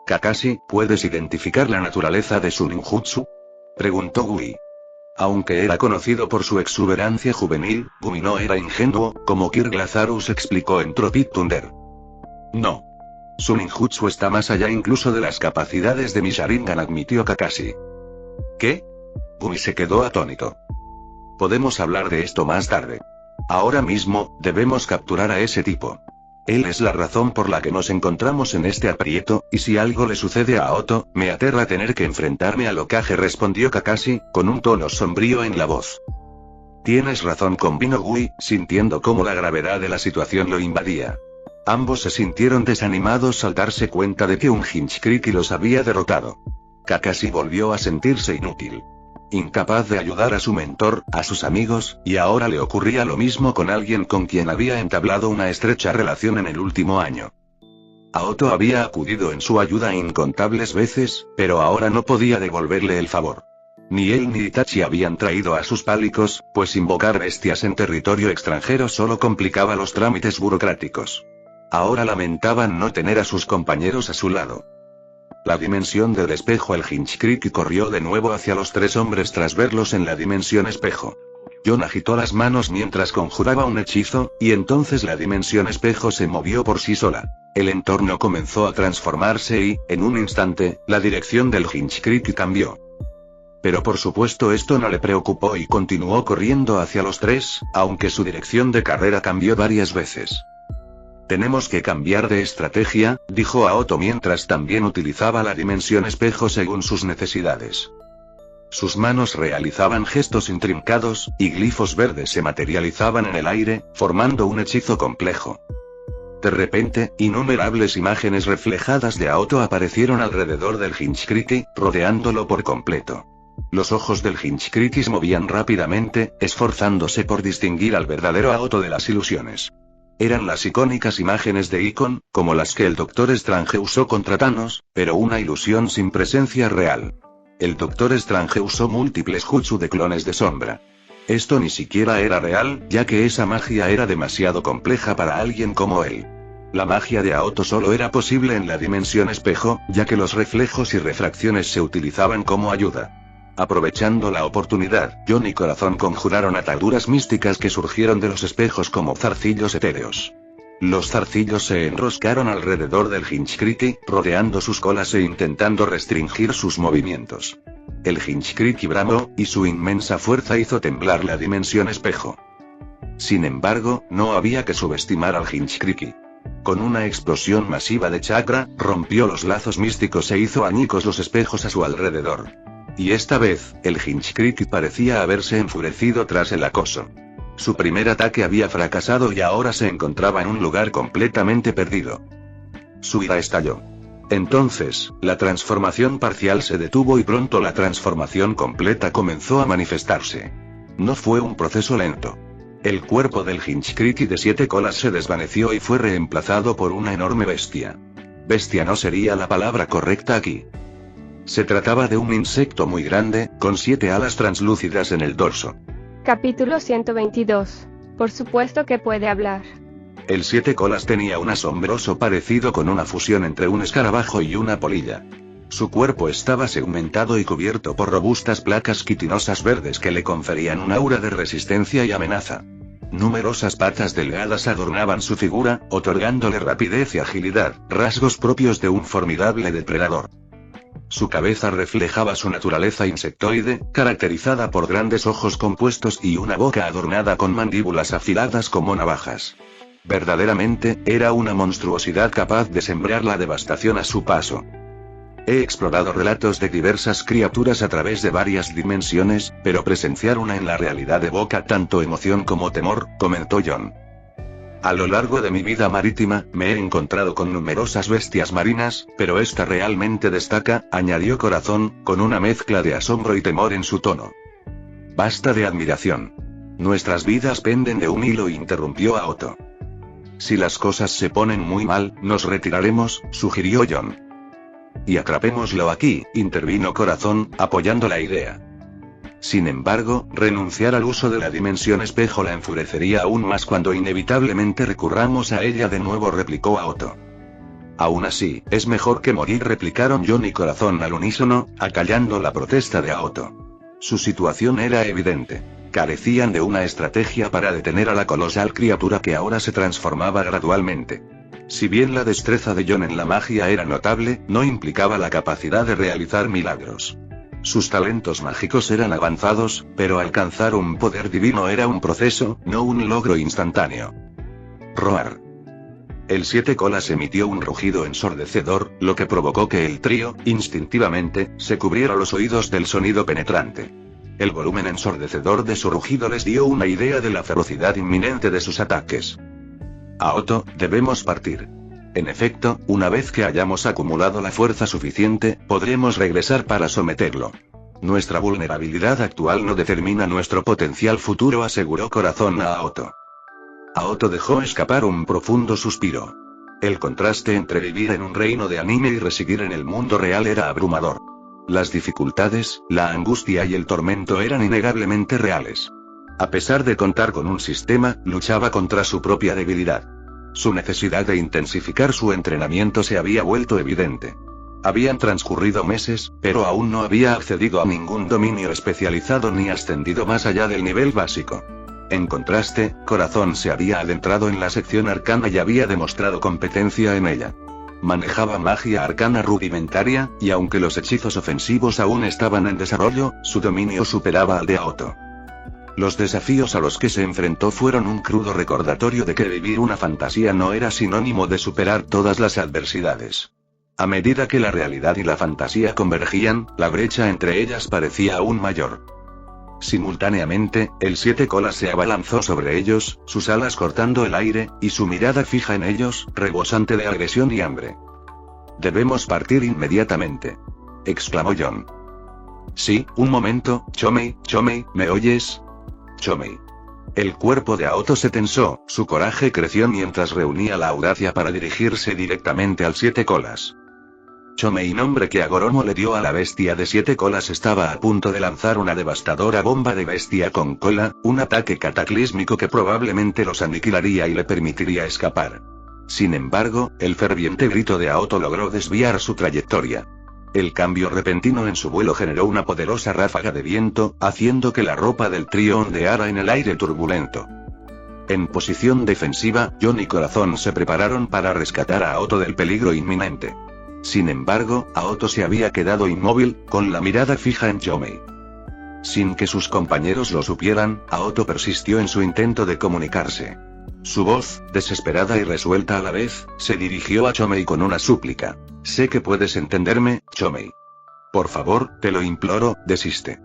Kakashi, ¿puedes identificar la naturaleza de su ninjutsu?, preguntó Gui. Aunque era conocido por su exuberancia juvenil, Gumi no era ingenuo, como Kirk Lazarus explicó en Tropic Thunder. No. Su ninjutsu está más allá incluso de las capacidades de mi Sharingan, admitió Kakashi. ¿Qué? Gumi se quedó atónito. Podemos hablar de esto más tarde. Ahora mismo, debemos capturar a ese tipo. Él es la razón por la que nos encontramos en este aprieto, y si algo le sucede a Otto, me aterra tener que enfrentarme al Hokage, respondió Kakashi, con un tono sombrío en la voz. Tienes razón, convino Gui, sintiendo cómo la gravedad de la situación lo invadía. Ambos se sintieron desanimados al darse cuenta de que un Hinchkriki los había derrotado. Kakashi volvió a sentirse inútil. Incapaz de ayudar a su mentor, a sus amigos, y ahora le ocurría lo mismo con alguien con quien había entablado una estrecha relación en el último año. Aoto había acudido en su ayuda incontables veces, pero ahora no podía devolverle el favor. Ni él ni Itachi habían traído a sus pálicos, pues invocar bestias en territorio extranjero solo complicaba los trámites burocráticos. Ahora lamentaban no tener a sus compañeros a su lado. La dimensión del espejo. El Hinchkriki corrió de nuevo hacia los tres hombres tras verlos en la dimensión espejo. Jon agitó las manos mientras conjuraba un hechizo, y entonces la dimensión espejo se movió por sí sola. El entorno comenzó a transformarse y, en un instante, la dirección del Hinchkriki cambió. Pero por supuesto esto no le preocupó y continuó corriendo hacia los tres, aunque su dirección de carrera cambió varias veces. Tenemos que cambiar de estrategia, dijo Aoto mientras también utilizaba la dimensión espejo según sus necesidades. Sus manos realizaban gestos intrincados, y glifos verdes se materializaban en el aire, formando un hechizo complejo. De repente, innumerables imágenes reflejadas de Aoto aparecieron alrededor del Hinchkriki, rodeándolo por completo. Los ojos del Hinchkriki se movían rápidamente, esforzándose por distinguir al verdadero Aoto de las ilusiones. Eran las icónicas imágenes de Icon, como las que el Doctor Strange usó contra Thanos, pero una ilusión sin presencia real. El Doctor Strange usó múltiples jutsu de clones de sombra. Esto ni siquiera era real, ya que esa magia era demasiado compleja para alguien como él. La magia de Aoto solo era posible en la dimensión espejo, ya que los reflejos y refracciones se utilizaban como ayuda. Aprovechando la oportunidad, Jon y Corazón conjuraron ataduras místicas que surgieron de los espejos como zarcillos etéreos. Los zarcillos se enroscaron alrededor del Hinchkriki, rodeando sus colas e intentando restringir sus movimientos. El Hinchkriki bramó, y su inmensa fuerza hizo temblar la dimensión espejo. Sin embargo, no había que subestimar al Hinchkriki. Con una explosión masiva de chakra, rompió los lazos místicos e hizo añicos los espejos a su alrededor. Y esta vez, el Hinchkriki parecía haberse enfurecido tras el acoso. Su primer ataque había fracasado y ahora se encontraba en un lugar completamente perdido. Su ira estalló. Entonces, la transformación parcial se detuvo y pronto la transformación completa comenzó a manifestarse. No fue un proceso lento. El cuerpo del Hinchkriki de 7 colas se desvaneció y fue reemplazado por una enorme bestia. Bestia no sería la palabra correcta aquí. Se trataba de un insecto muy grande, con 7 alas translúcidas en el dorso. Capítulo 122. Por supuesto que puede hablar. El 7 colas tenía un asombroso parecido con una fusión entre un escarabajo y una polilla. Su cuerpo estaba segmentado y cubierto por robustas placas quitinosas verdes que le conferían un aura de resistencia y amenaza. Numerosas patas delgadas adornaban su figura, otorgándole rapidez y agilidad, rasgos propios de un formidable depredador. Su cabeza reflejaba su naturaleza insectoide, caracterizada por grandes ojos compuestos y una boca adornada con mandíbulas afiladas como navajas. Verdaderamente, era una monstruosidad capaz de sembrar la devastación a su paso. He explorado relatos de diversas criaturas a través de varias dimensiones, pero presenciar una en la realidad evoca tanto emoción como temor, comentó John. A lo largo de mi vida marítima, me he encontrado con numerosas bestias marinas, pero esta realmente destaca, añadió Corazón, con una mezcla de asombro y temor en su tono. Basta de admiración. Nuestras vidas penden de un hilo, interrumpió a Otto. Si las cosas se ponen muy mal, nos retiraremos, sugirió John. Y atrapémoslo aquí, intervino Corazón, apoyando la idea. Sin embargo, renunciar al uso de la dimensión espejo la enfurecería aún más cuando inevitablemente recurramos a ella de nuevo, replicó a Otto. Aún así, es mejor que morir, replicaron John y Corazón al unísono, acallando la protesta de Otto. Su situación era evidente. Carecían de una estrategia para detener a la colosal criatura que ahora se transformaba gradualmente. Si bien la destreza de John en la magia era notable, no implicaba la capacidad de realizar milagros. Sus talentos mágicos eran avanzados, pero alcanzar un poder divino era un proceso, no un logro instantáneo. Roar. El 7 colas emitió un rugido ensordecedor, lo que provocó que el trío, instintivamente, se cubriera los oídos del sonido penetrante. El volumen ensordecedor de su rugido les dio una idea de la ferocidad inminente de sus ataques. A Otto, debemos partir. En efecto, una vez que hayamos acumulado la fuerza suficiente, podremos regresar para someterlo. Nuestra vulnerabilidad actual no determina nuestro potencial futuro, aseguró Corazón a Otto. Otto dejó escapar un profundo suspiro. El contraste entre vivir en un reino de anime y residir en el mundo real era abrumador. Las dificultades, la angustia y el tormento eran innegablemente reales. A pesar de contar con un sistema, luchaba contra su propia debilidad. Su necesidad de intensificar su entrenamiento se había vuelto evidente. Habían transcurrido meses, pero aún no había accedido a ningún dominio especializado ni ascendido más allá del nivel básico. En contraste, Corazón se había adentrado en la sección arcana y había demostrado competencia en ella. Manejaba magia arcana rudimentaria, y aunque los hechizos ofensivos aún estaban en desarrollo, su dominio superaba al de Otto. Los desafíos a los que se enfrentó fueron un crudo recordatorio de que vivir una fantasía no era sinónimo de superar todas las adversidades. A medida que la realidad y la fantasía convergían, la brecha entre ellas parecía aún mayor. Simultáneamente, el 7 colas se abalanzó sobre ellos, sus alas cortando el aire, y su mirada fija en ellos, rebosante de agresión y hambre. «Debemos partir inmediatamente», exclamó John. «Sí, un momento, Chomei, ¿me oyes? Chomei». El cuerpo de Aoto se tensó, su coraje creció mientras reunía la audacia para dirigirse directamente al 7 colas. Chomei, nombre que Agoromo le dio a la bestia de 7 colas, estaba a punto de lanzar una devastadora bomba de bestia con cola, un ataque cataclísmico que probablemente los aniquilaría y le permitiría escapar. Sin embargo, el ferviente grito de Aoto logró desviar su trayectoria. El cambio repentino en su vuelo generó una poderosa ráfaga de viento, haciendo que la ropa del trío ondeara en el aire turbulento. En posición defensiva, John y Corazón se prepararon para rescatar a Aoto del peligro inminente. Sin embargo, Aoto se había quedado inmóvil, con la mirada fija en Chomei. Sin que sus compañeros lo supieran, Aoto persistió en su intento de comunicarse. Su voz, desesperada y resuelta a la vez, se dirigió a Chomei con una súplica. «Sé que puedes entenderme, Chomei. Por favor, te lo imploro, desiste.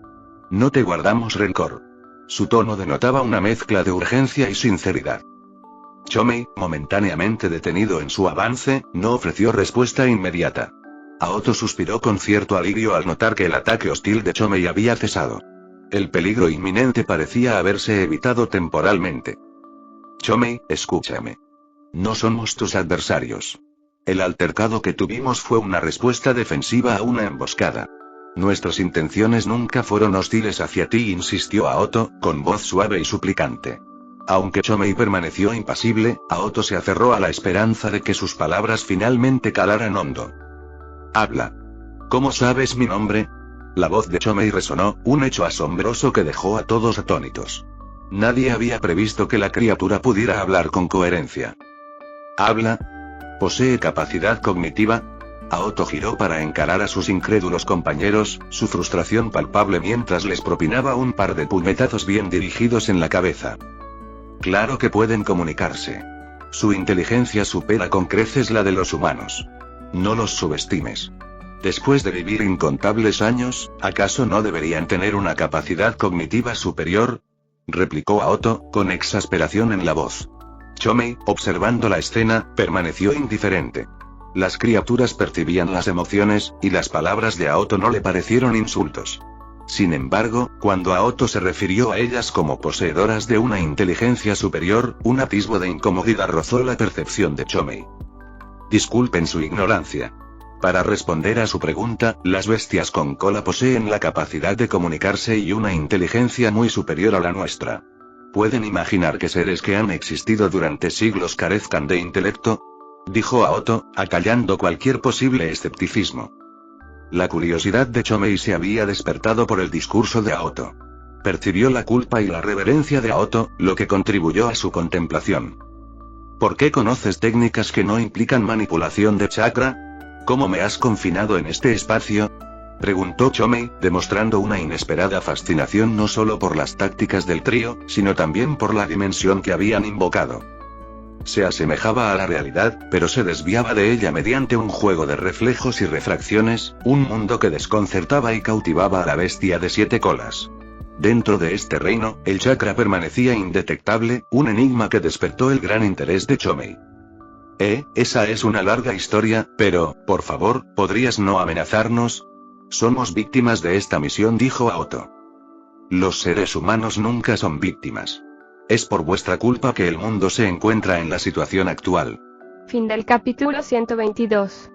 No te guardamos rencor». Su tono denotaba una mezcla de urgencia y sinceridad. Chomei, momentáneamente detenido en su avance, no ofreció respuesta inmediata. Aoto suspiró con cierto alivio al notar que el ataque hostil de Chomei había cesado. El peligro inminente parecía haberse evitado temporalmente. Chomei, escúchame. No somos tus adversarios. El altercado que tuvimos fue una respuesta defensiva a una emboscada. Nuestras intenciones nunca fueron hostiles hacia ti, insistió Aoto, con voz suave y suplicante. Aunque Chomei permaneció impasible, Aoto se aferró a la esperanza de que sus palabras finalmente calaran hondo. Habla. ¿Cómo sabes mi nombre? La voz de Chomei resonó, un hecho asombroso que dejó a todos atónitos. Nadie había previsto que la criatura pudiera hablar con coherencia. ¿Habla? ¿Posee capacidad cognitiva? Aoto giró para encarar a sus incrédulos compañeros, su frustración palpable mientras les propinaba un par de puñetazos bien dirigidos en la cabeza. Claro que pueden comunicarse. Su inteligencia supera con creces la de los humanos. No los subestimes. Después de vivir incontables años, ¿acaso no deberían tener una capacidad cognitiva superior? Replicó Aoto, con exasperación en la voz. Chomei, observando la escena, permaneció indiferente. Las criaturas percibían las emociones, y las palabras de Aoto no le parecieron insultos. Sin embargo, cuando Aoto se refirió a ellas como poseedoras de una inteligencia superior, un atisbo de incomodidad rozó la percepción de Chomei. Disculpen su ignorancia. Para responder a su pregunta, las bestias con cola poseen la capacidad de comunicarse y una inteligencia muy superior a la nuestra. ¿Pueden imaginar que seres que han existido durante siglos carezcan de intelecto? Dijo Aoto, acallando cualquier posible escepticismo. La curiosidad de Chomei se había despertado por el discurso de Aoto. Percibió la culpa y la reverencia de Aoto, lo que contribuyó a su contemplación. ¿Por qué conoces técnicas que no implican manipulación de chakra? ¿Cómo me has confinado en este espacio? Preguntó Chomei, demostrando una inesperada fascinación no solo por las tácticas del trío, sino también por la dimensión que habían invocado. Se asemejaba a la realidad, pero se desviaba de ella mediante un juego de reflejos y refracciones, un mundo que desconcertaba y cautivaba a la bestia de 7 colas. Dentro de este reino, el chakra permanecía indetectable, un enigma que despertó el gran interés de Chomei. Esa es una larga historia, pero, por favor, ¿podrías no amenazarnos? Somos víctimas de esta misión, dijo Aoto. Los seres humanos nunca son víctimas. Es por vuestra culpa que el mundo se encuentra en la situación actual. Fin del capítulo 122.